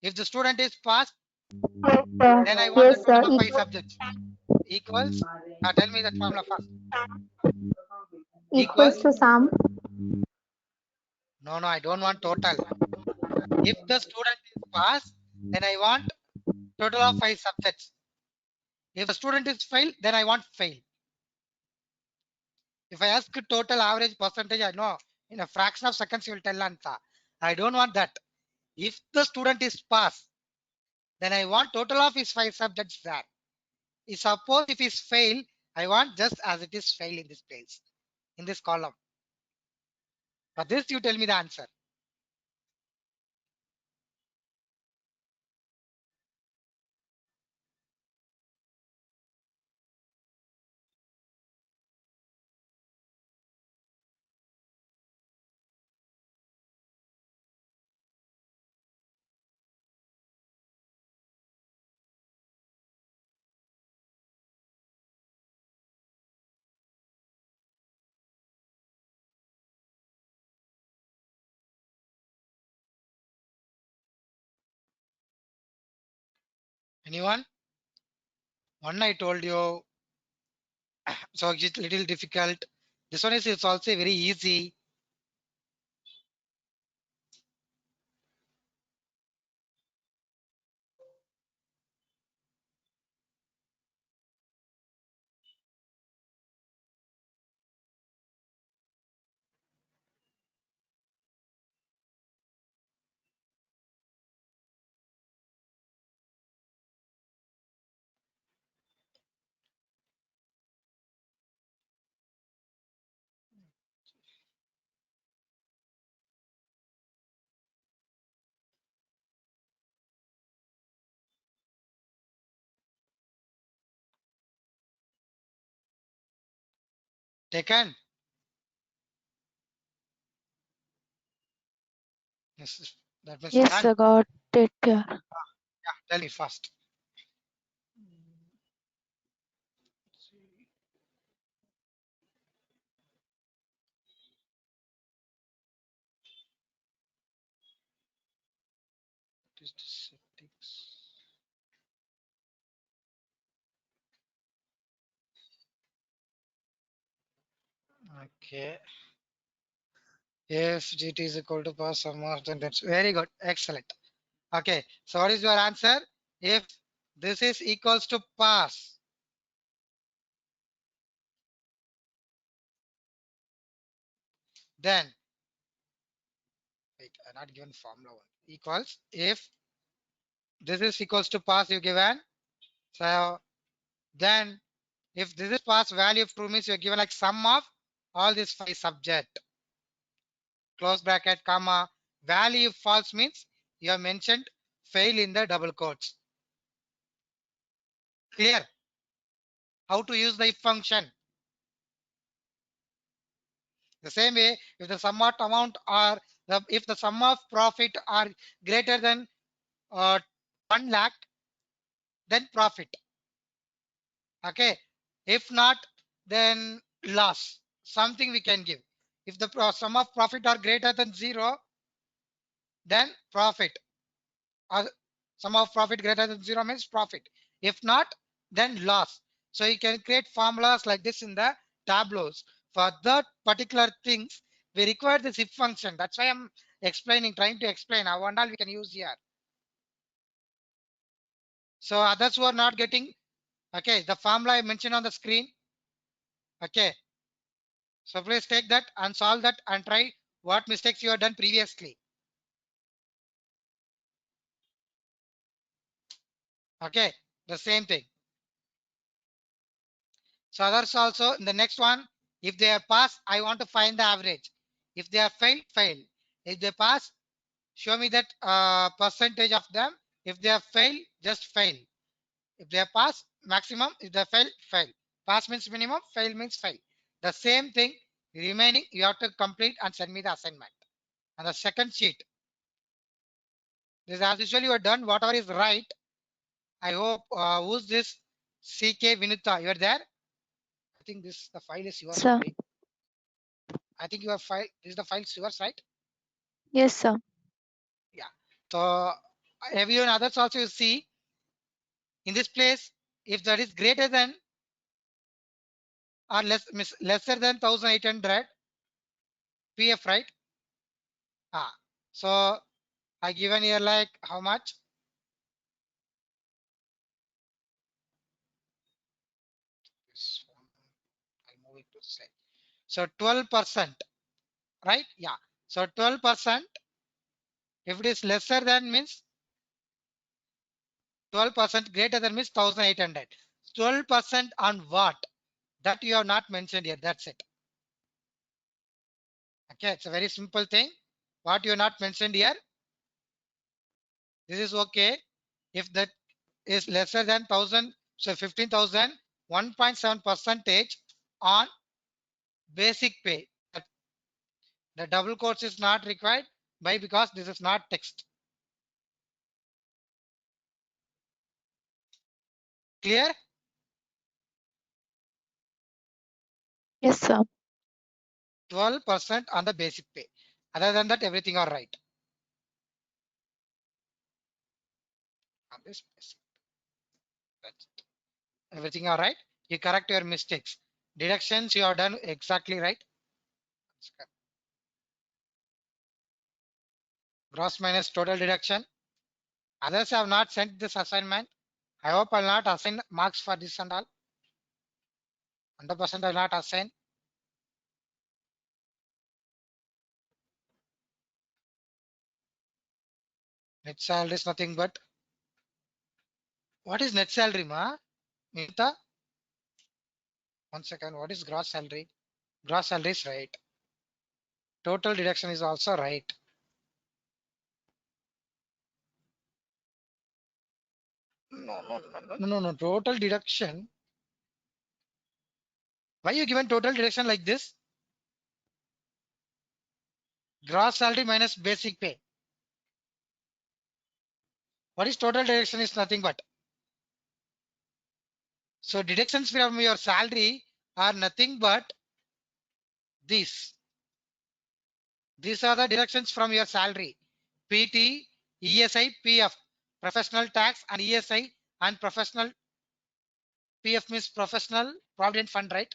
If the student is passed, Yes, sir. then I want the Yes, sir. total of 5 subjects. Equals, tell me that formula first. Equals to sum. No, I don't want total. If the student is passed, then I want total of 5 subjects. If the student is fail, then I want fail. If I ask total average percentage, I know in a fraction of seconds you will tell answer. I don't want that. If the student is pass, then I want total of his 5 subjects there. If suppose if he's fail, I want just as it is fail in this place, in this column. For this, you tell me the answer. Anyone? One I told you, so it's little difficult. This one is it's also very easy. Taken? Yes, that means Yes, done. sir, got it. Yeah. Yeah, tell me first. What is the settings? Okay. If GT is equal to pass sum of, then that's very good. Excellent. Okay. So what is your answer? If this is equals to pass, then wait, I not given formula one equals if this is equals to pass you given. So then if this is pass value of true means you're given like sum of all these five subject, close bracket, comma, value false means you have mentioned fail in the double quotes. Clear? How to use the if function? The same way, if the sum of amount or if the sum of profit are greater than 1 lakh, then profit. Okay. If not, then loss. Something we can give. If the sum of profit are greater than 0, then profit. Or sum of profit greater than 0 means profit. If not, then loss. So you can create formulas like this in the tableaus. For that particular things, we require this if function. That's why I'm explaining, trying to explain how and all we can use here. So others who are not getting, okay, the formula I mentioned on the screen. Okay. So please take that and solve that and try what mistakes you have done previously. Okay. The same thing. So others also in the next one, if they are pass, I want to find the average. If they are fail, fail. If they pass, show me that percentage of them. If they are fail, just fail. If they are pass, maximum. If they fail, fail. Pass means minimum, fail means fail. The same thing remaining, you have to complete and send me the assignment. And the second sheet. This as usual you have done whatever is right. I hope who's this CK Vinita? You are there? I think this the file is yours Sir. only. I think your file this is the files yours, right? Yes, sir. Yeah. So everyone others also you see in this place, if that is greater than or lesser than 1800 PF, right? So I given here like how much? This one, I'll move it to slide. So 12%, right? Yeah. So 12%. If it is lesser than means 12% greater than means 1800. 12% on what? That you have not mentioned here. That's it. Okay, it's a very simple thing. What you have not mentioned here. This is okay. If that is lesser than 1000, so 15,000, 1.7 percentage on basic pay. The double quotes is not required by because this is not text. Clear? Yes, sir. 12% on the basic pay. Other than that, everything are right. On this basic. That's it. Everything all right. You correct your mistakes. Deductions you have done exactly right. Gross minus total deduction. Others have not sent this assignment. I hope I'll not assign marks for this and all. 100% I'll not assign. Net salary is nothing but. What is net salary, ma? Minta? 1 second. What is gross salary? Gross salary is right. Total deduction is also right. No. Total deduction. Why you given total deduction like this? Gross salary minus basic pay. What is total deduction is nothing but. So deductions from your salary are nothing but these. These are the deductions from your salary. PT, ESI, PF, professional tax and ESI and professional PF means professional provident fund, right?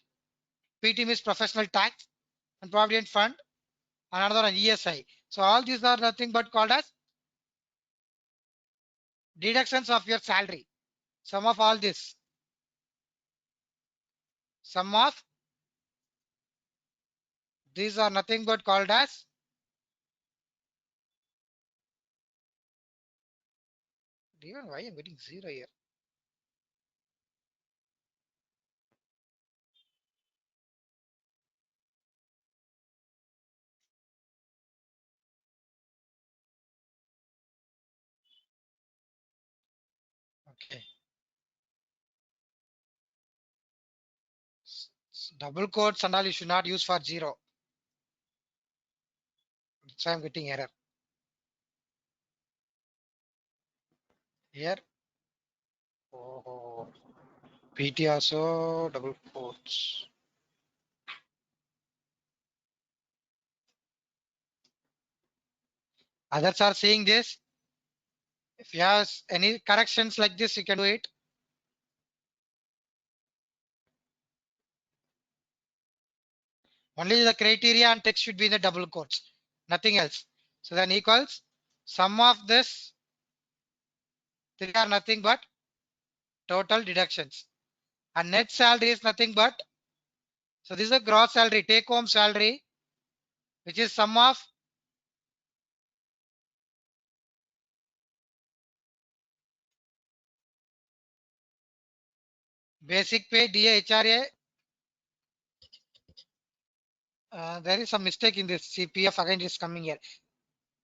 PT means professional tax and provident fund and another one ESI. So all these are nothing but called as deductions of your salary. Sum of all this. Sum of these are nothing but called as even why I'm getting zero here. Okay. Double quotes and all you should not use for zero. So I'm getting error. Here. Oh, PT also double quotes. Others are seeing this. If you have any corrections like this, you can do it. Only the criteria and text should be in the double quotes, nothing else. So then equals sum of this three are nothing but total deductions. And net salary is nothing but, so this is a gross salary, take home salary, which is sum of basic pay, DA, HRA. There is some mistake in this CPF again is coming here.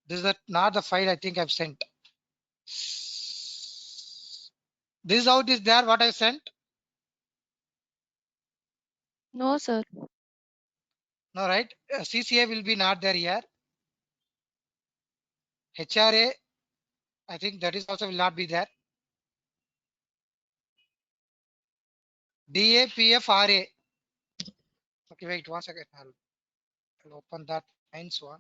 This is not the file I think I've sent. This out is there what I sent. No, sir. No, right? CCA will be not there here. HRA, I think that is also will not be there. DA, PF, RA. Okay, wait 1 second. I'll open that lines one.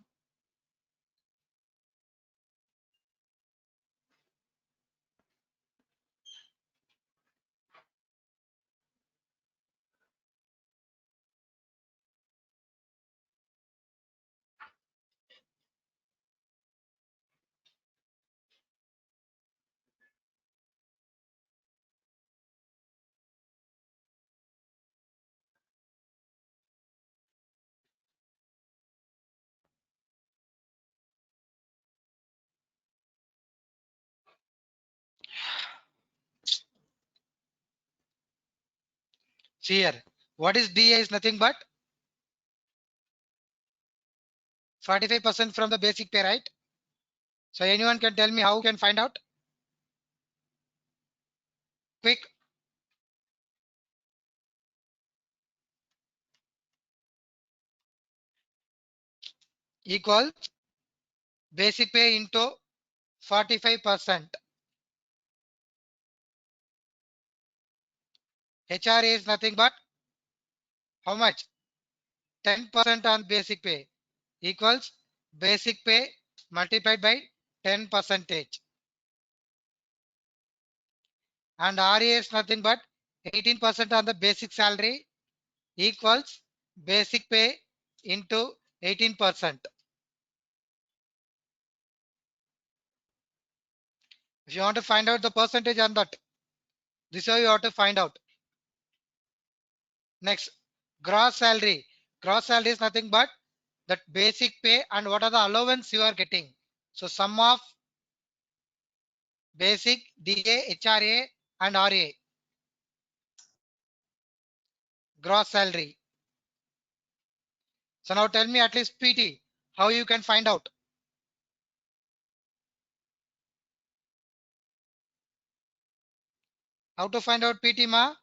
See here. What is DA is nothing but 45% from the basic pay, right? So anyone can tell me how can find out? Quick. Equal basic pay into 45%. HRA is nothing but how much? 10% on basic pay equals basic pay multiplied by 10 percentage. And RA is nothing but 18% on the basic salary equals basic pay into 18%. If you want to find out the percentage on that, this is how you have to find out. Next, gross salary. Gross salary is nothing but that basic pay and what are the allowance you are getting. So sum of basic, DA, HRA and RA. Gross salary. So now tell me at least PT, how you can find out. How to find out PT ma?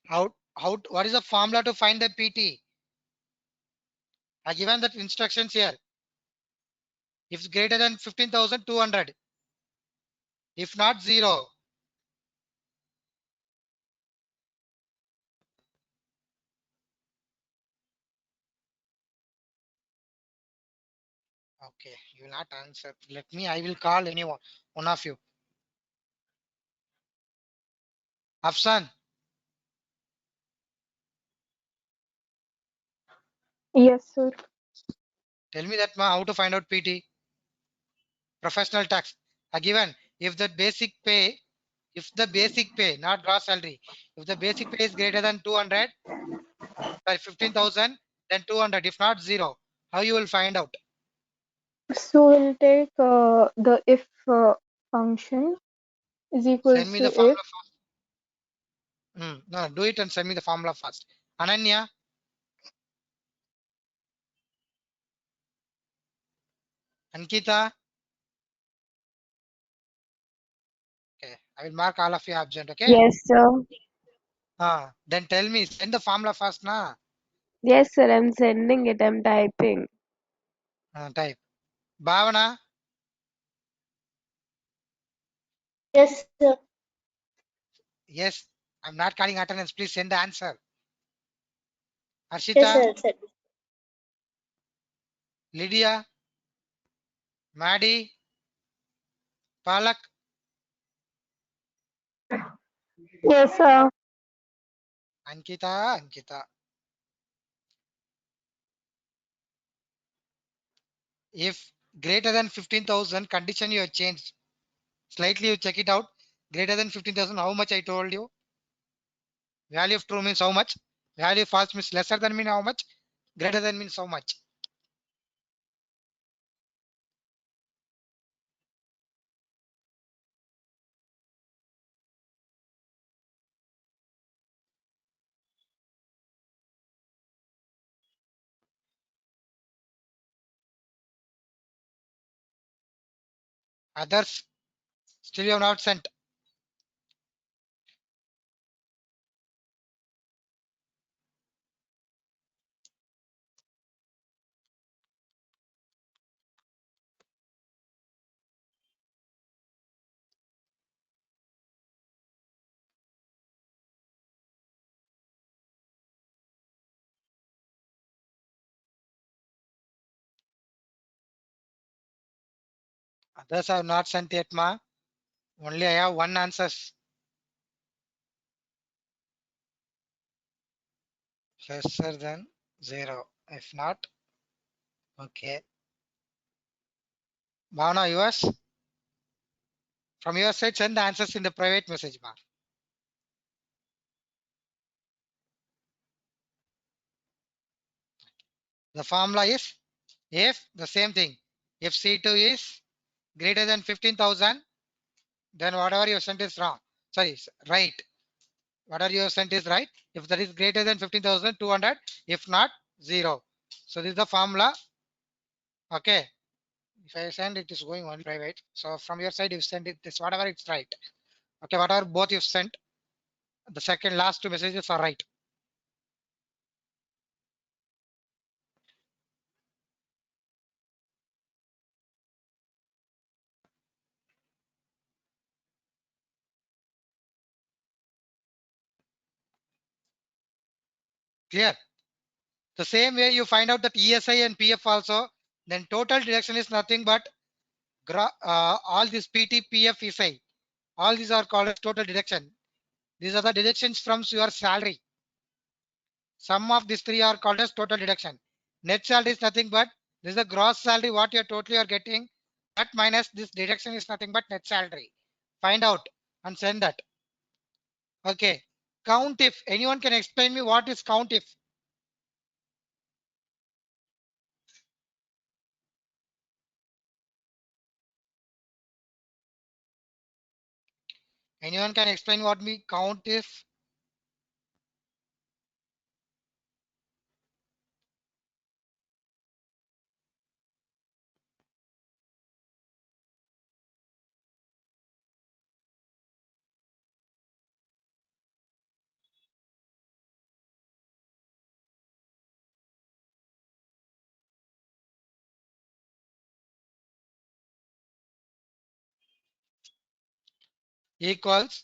What is the formula to find the PT? I given that instructions here. If it's greater than 15,200, if not 0. Okay, you will not answer. I will call anyone, one of you. Afsan, Yes, sir. tell me that how to find out PT. Professional tax. Given if the basic pay, not gross salary, if the basic pay is greater than 200, sorry, 15,000, then 200, if not 0, how you will find out? So we'll take the if function is Send equals me to the if. formula first. No, do it and send me the formula first. Ananya, Ankita, okay, I will mark all of you absent, okay? Yes, sir. Then tell me, send the formula first, na? Yes, sir. I'm sending it. I'm typing. Type. Bhavana, Yes, sir. yes, I'm not calling attendance, please send the answer. Yes, Harshita, sir. Sir. Lydia, Maddie, Palak, Yes, sir. Ankita. If greater than 15,000 condition you have changed, slightly you check it out. Greater than 15,000, how much I told you? Value of true means how much? Value of false means lesser than mean how much? Greater than means how much? Others still you have not sent. Others have not sent yet, ma. Only I have one answers. Lesser than 0. If not, okay. Bhavana, yours? From your side, send the answers in the private message, ma. The formula is if the same thing. If C2 is greater than 15,000, then whatever you sent is wrong. Sorry, right. Whatever you sent is right. If that is greater than 15,200, if not, 0. So this is the formula. Okay. If I send it is going on private. So from your side, you send it this whatever it's right. Okay, whatever both you sent, the second last two messages are right. Clear? The same way you find out that ESI and PF also, then total deduction is nothing but all this PT, PF, ESI. All these are called as total deduction. These are the deductions from your salary. Sum of these three are called as total deduction. Net salary is nothing but this is the gross salary what you totally are getting. That minus this deduction is nothing but net salary. Find out and send that. Okay. Count if. Anyone can explain me what is count if? Anyone can explain what me count if? equals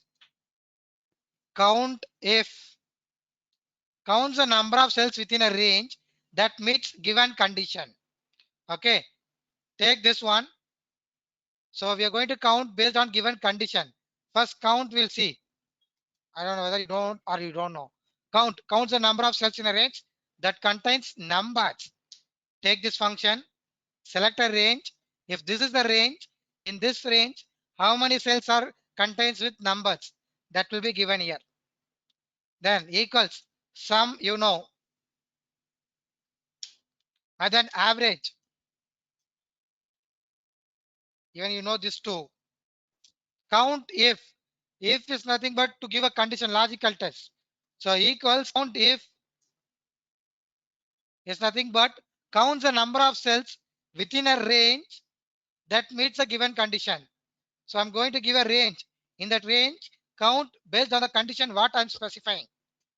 count if counts the number of cells within a range that meets given condition. Okay, take this one. So we are going to count based on given condition. First count we'll see. I don't know whether you don't or you don't know. Counts the number of cells in a range that contains numbers. Take this function, select a range. If this is the range, in this range, how many cells are contains with numbers? That will be given here. Then equals sum, you know, and then average. Even you know this too. Count if is nothing but to give a condition, logical test. So equals count if is nothing but counts the number of cells within a range that meets a given condition. So I'm going to give a range. In that range, count based on the condition what I'm specifying.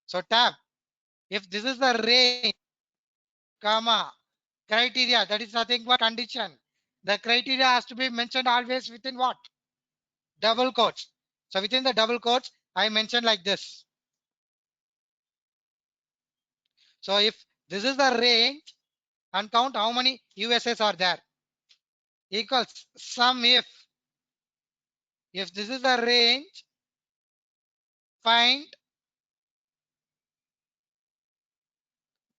So tab, if this is the range, comma, criteria, that is nothing but condition. The criteria has to be mentioned always within what? Double quotes. So within the double quotes, I mentioned like this. So if this is the range and count how many USAs are there equals sum if this is the range, find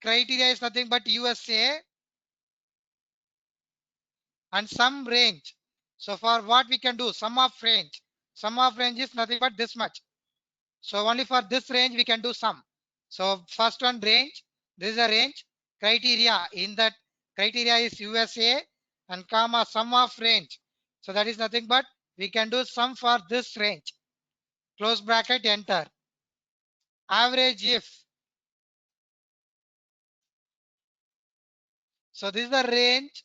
criteria is nothing but USA and some range. So for what we can do, sum of range. Sum of range is nothing but this much. So only for this range we can do sum. So first one range, this is a range. Criteria, in that criteria is USA and comma sum of range. So that is nothing but we can do sum for this range. Close bracket, enter. Average if. So this is the range.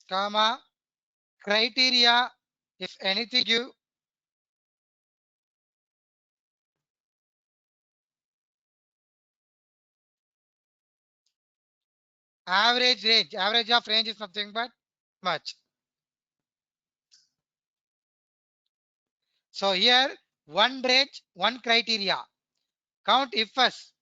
Comma criteria, if anything give average range. Average of range is nothing but much. So here one range, one criteria. Count if first.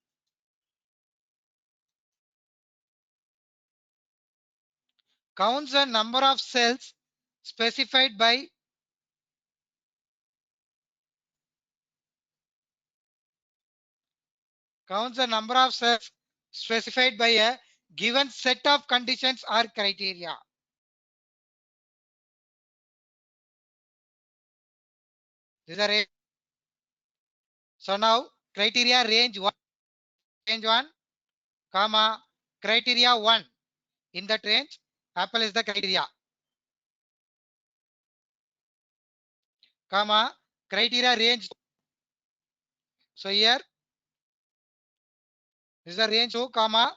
Counts the number of cells specified by counts the number of cells specified by a given set of conditions or criteria. This is a range. So now criteria range one, comma criteria one. In that range, apple is the criteria, comma criteria range. So here this is the range 2, comma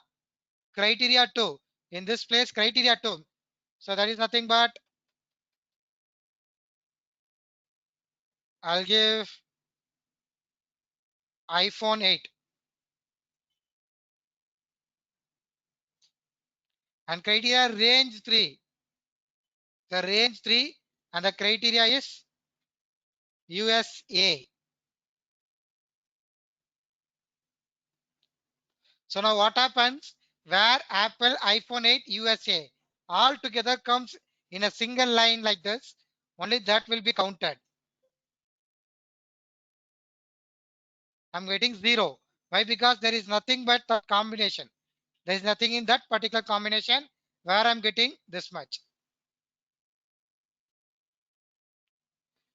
criteria 2. In this place criteria 2. So that is nothing but I'll give iPhone 8 and criteria range 3. The range 3 and the criteria is USA. So now what happens where Apple iPhone 8 USA all together comes in a single line like this, only that will be counted. I'm getting 0. Why? Because there is nothing but the combination. There is nothing in that particular combination where I'm getting this much.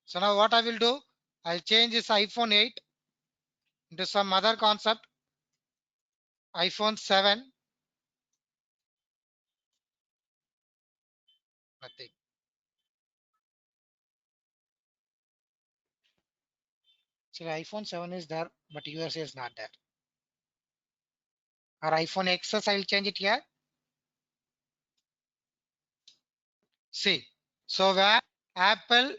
So now what I will do, I'll change this iPhone 8 into some other concept, iPhone 7, nothing. So iPhone 7 is there, but USA is not there. Or iPhone XS, I'll change it here. See, so where Apple,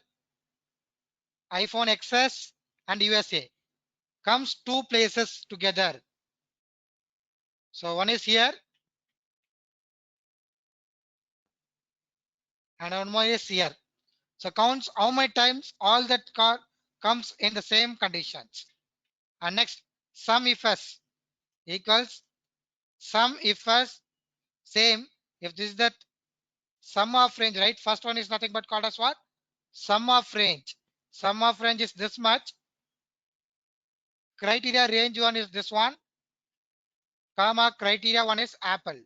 iPhone XS and USA. comes two places together. So one is here and one more is here. So counts how many times all that car comes in the same conditions. And next, sum if s equals sum if s same if this is the sum of range, right? First one is nothing but called as what? Sum of range. Sum of range is this much. Criteria range one is this one, comma criteria one is apple,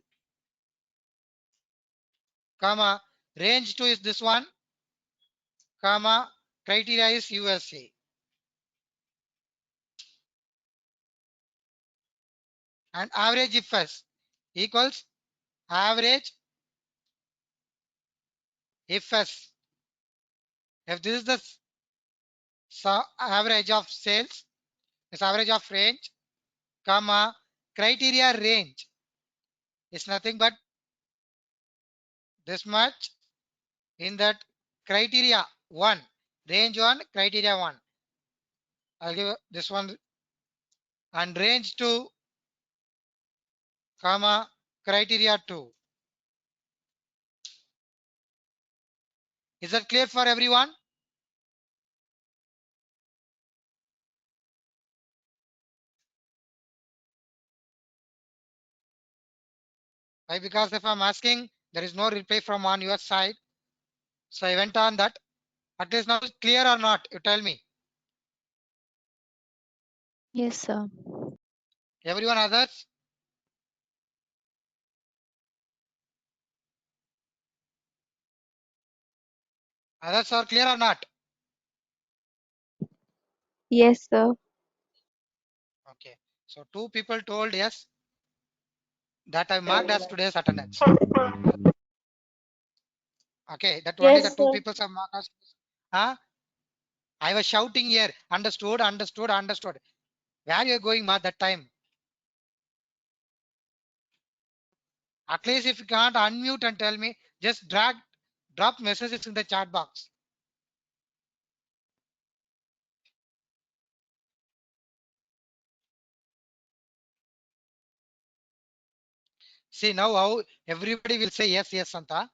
comma range 2 is this one, comma criteria is USA. And average if s equals average if s. If this is the average of sales, is average of range, comma criteria range is nothing but this much in that criteria 1, range 1, criteria 1. I'll give this one and range 2, comma criteria 2. Is that clear for everyone? Why? Because if I'm asking, there is no reply from on your side. So I went on that. At least now it's clear or not? You tell me. Yes, sir. Everyone others? Others are clear or not? Yes, sir. Okay. So two people told yes. That I marked as today's attendance. Okay. That only the Yes, two sir. people have marked as. Huh? I was shouting here. Understood, understood, understood. Where are you going, ma, that time? At least if you can't unmute and tell me, just drop messages in the chat box. See now how everybody will say yes, yes, Santa.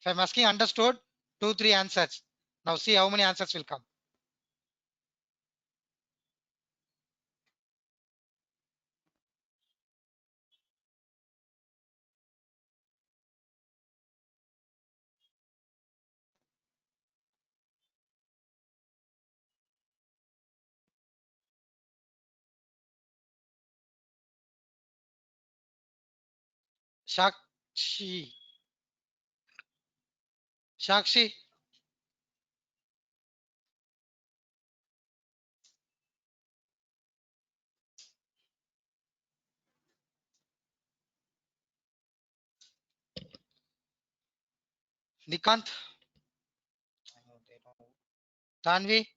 If I'm asking understood, 2, 3 answers. Now see how many answers will come. Shakshi. Shakshi. Nikant. Tanvi.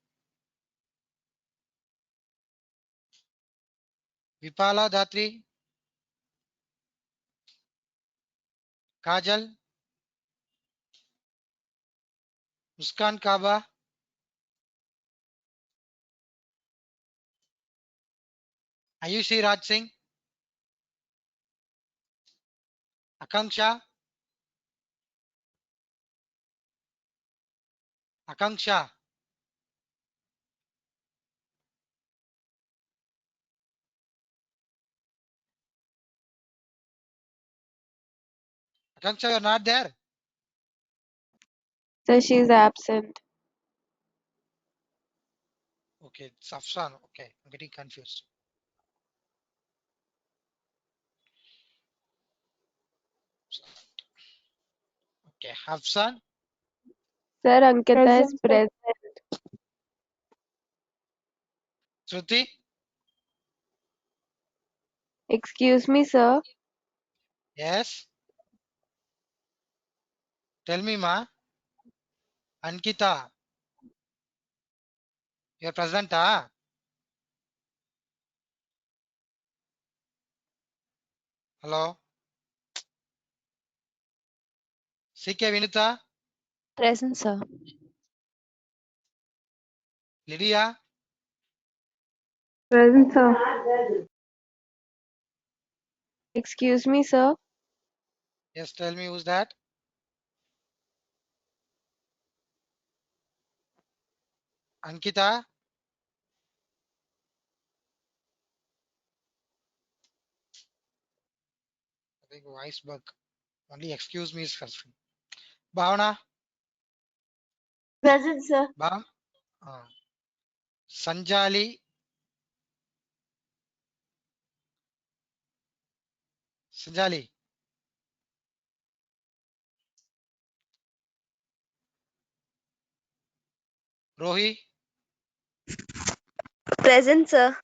Vipala Datri. Kajal. Muskan Kaba. Ayushi Raj Singh. Akanksha. Akanksha. Akanksha, you're not there. So she's absent. Okay, it's Afshan. Okay, I'm getting confused. Okay, Afshan. Sir, Ankita is Present, sir. present. Shruti. Excuse me, sir. Yes. Tell me, ma. Ankita. You're present, ah? Hello. CK Vinita. Present, sir. Lydia, Present, sir. Excuse me, sir. yes, tell me who's that? Ankita, I think Weisberg. Only excuse me is first. Bhavana, Present, sir. Ba, Sanjali, Sanjali, Rohi, Present, sir.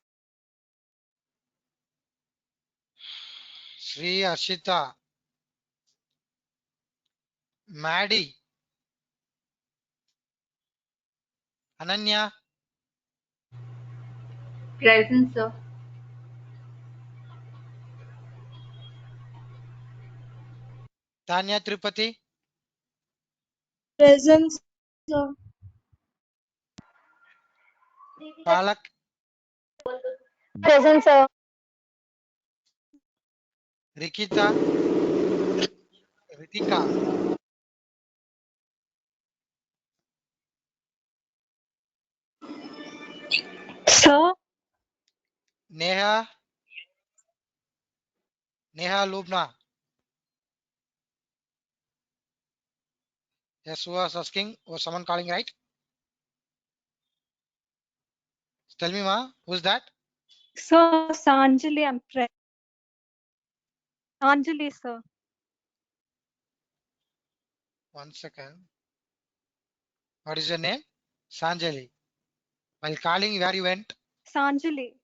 Sri Arshita, Maddie, Ananya, Present, sir. Tanya Tripati, Present, sir. Palak, Present, sir. Rikita, Ritika, Sir, Neha, Neha Lubna. Yes, who was asking? Was someone calling, right? Tell me, ma, who's that? sir, Sanjali, I'm present. Anjali, sir. One second. What is your name? Sanjali. While calling, where you went? Sanjali.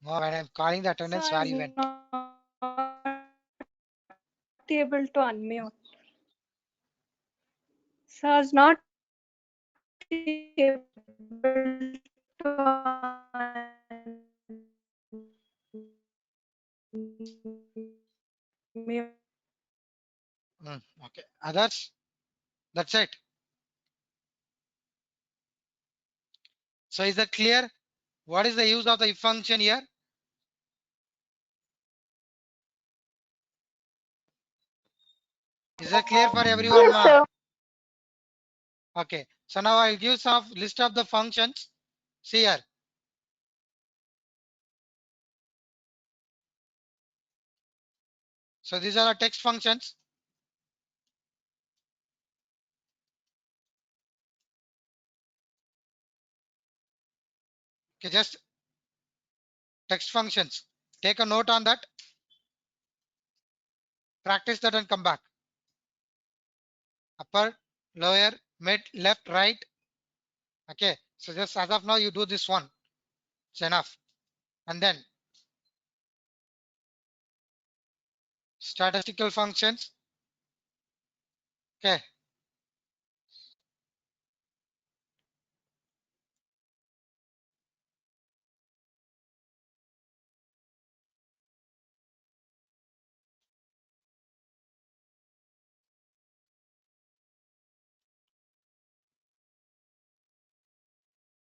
No, when I'm calling the Sir, attendance, where you I'm went? not able to unmute. Sir, is not able to unmute. Okay. Others? That's it. So is that clear? What is the use of the if function here? Is that clear for everyone, Yes, ma? sir. Okay. So now I'll give some list of the functions. See here. So these are our text functions. Okay, just text functions. Take a note on that. Practice that and come back. Upper, lower, mid, left, right. Okay. So just as of now, you do this one. It's enough. And then statistical functions. Okay.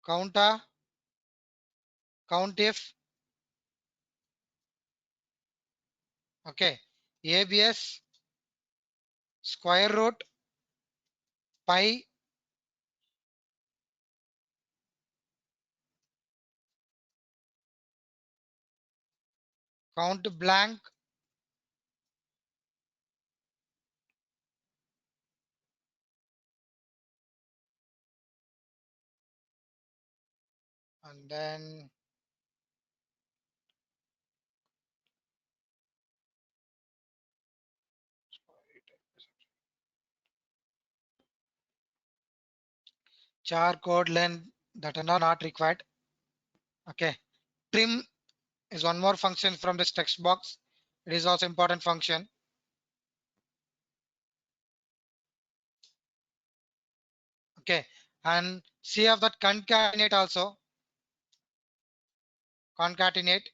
Counter, COUNTIF. Okay. ABS, square root, pi, count blank, and then char code length that are not required. Okay. Trim is one more function from this text box. It is also important function. Okay. And see of that concatenate also. Concatenate.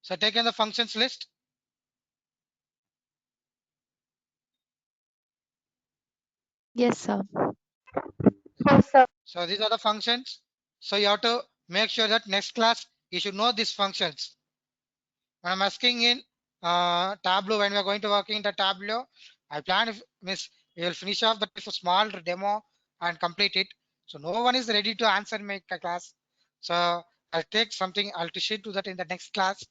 So take in the functions list. Yes, sir. Yes, sir. So these are the functions. So you have to make sure that next class you should know these functions. When I'm asking in Tableau, when we are going to working the Tableau, I plan if miss we will finish off that with a small demo and complete it. So no one is ready to answer my class. So I'll take something, I'll teach you to that in the next class.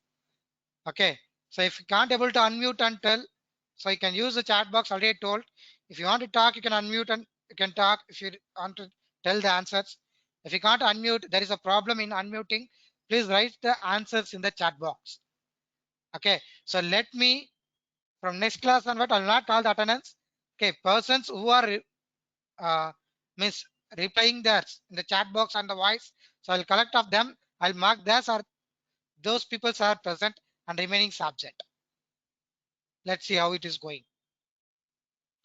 Okay. So if you can't able to unmute and tell, so you can use the chat box already told. If you want to talk, you can unmute and you can talk if you want to tell the answers. If you can't unmute, there is a problem in unmuting. Please write the answers in the chat box. Okay, so let me from next class onward, I'll not call the attendance. Okay, persons who are miss replying theirs in the chat box and the voice. So I'll collect of them. I'll mark theirs or those people are present and remaining subject. Let's see how it is going.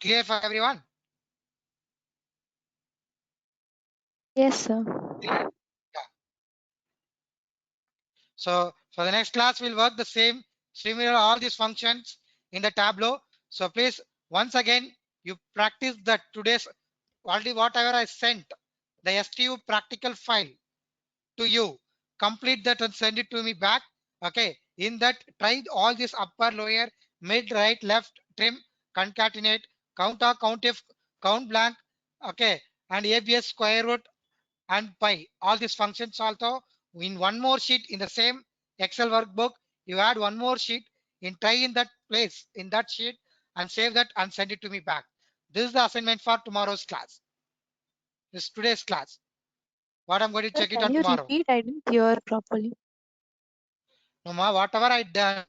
Clear for everyone? Yes, sir. Yeah. So for the next class, we'll work the same similar all these functions in the Tableau. So please once again you practice that today's already whatever I sent the STU practical file to you. Complete that and send it to me back. Okay. In that, try all this upper, lower, mid, right, left, trim, concatenate, count or count if, count blank. Okay. And ABS square root and pi. All these functions also in one more sheet in the same Excel workbook. You add one more sheet in try in that place in that sheet and save that and send it to me back. This is the assignment for tomorrow's class. This is today's class. What I'm going to Sir, check it can on you tomorrow. repeat? I didn't hear properly. No ma, whatever I done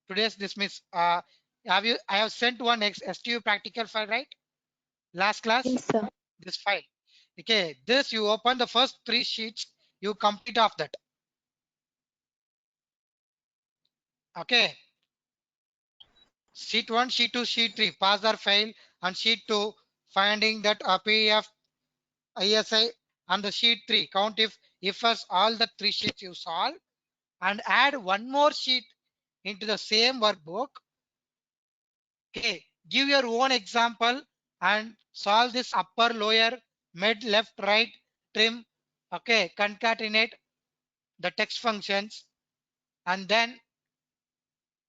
today's dismiss. I have sent one STU practical file, right? Last class, Yes, sir. this file. Okay, this you open the first 3 sheets, you complete of that. Okay. Sheet 1, sheet 2, sheet 3, pass or fail, and sheet 2, finding that PF, ISI, and the sheet 3, count if as all the 3 sheets you solve, and add one more sheet into the same workbook. Okay, give your own example and solve this upper, lower, mid, left, right, trim. Okay, concatenate the text functions and then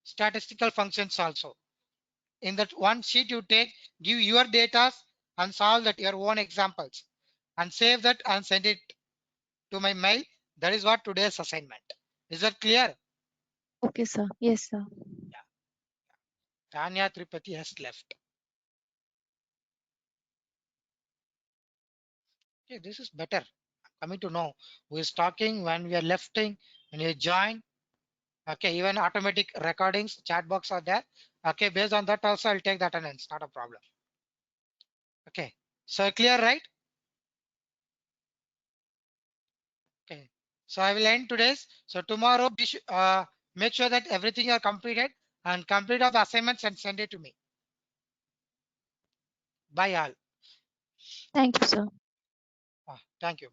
statistical functions also. In that one sheet you take, give your data and solve that your own examples and save that and send it to my mail. That is what today's assignment. Is that clear? Okay, sir. Yes, sir. Tanya Tripathi has left. Okay, this is better. Coming to know who is talking when we are lefting, when you join. Okay, even automatic recordings, chat box are there. Okay, based on that also I'll take the attendance, not a problem. Okay, so clear, right? Okay, so I will end today's. So tomorrow, make sure that everything are completed and complete all the assignments and send it to me. Bye all. Thank you, sir. Thank you.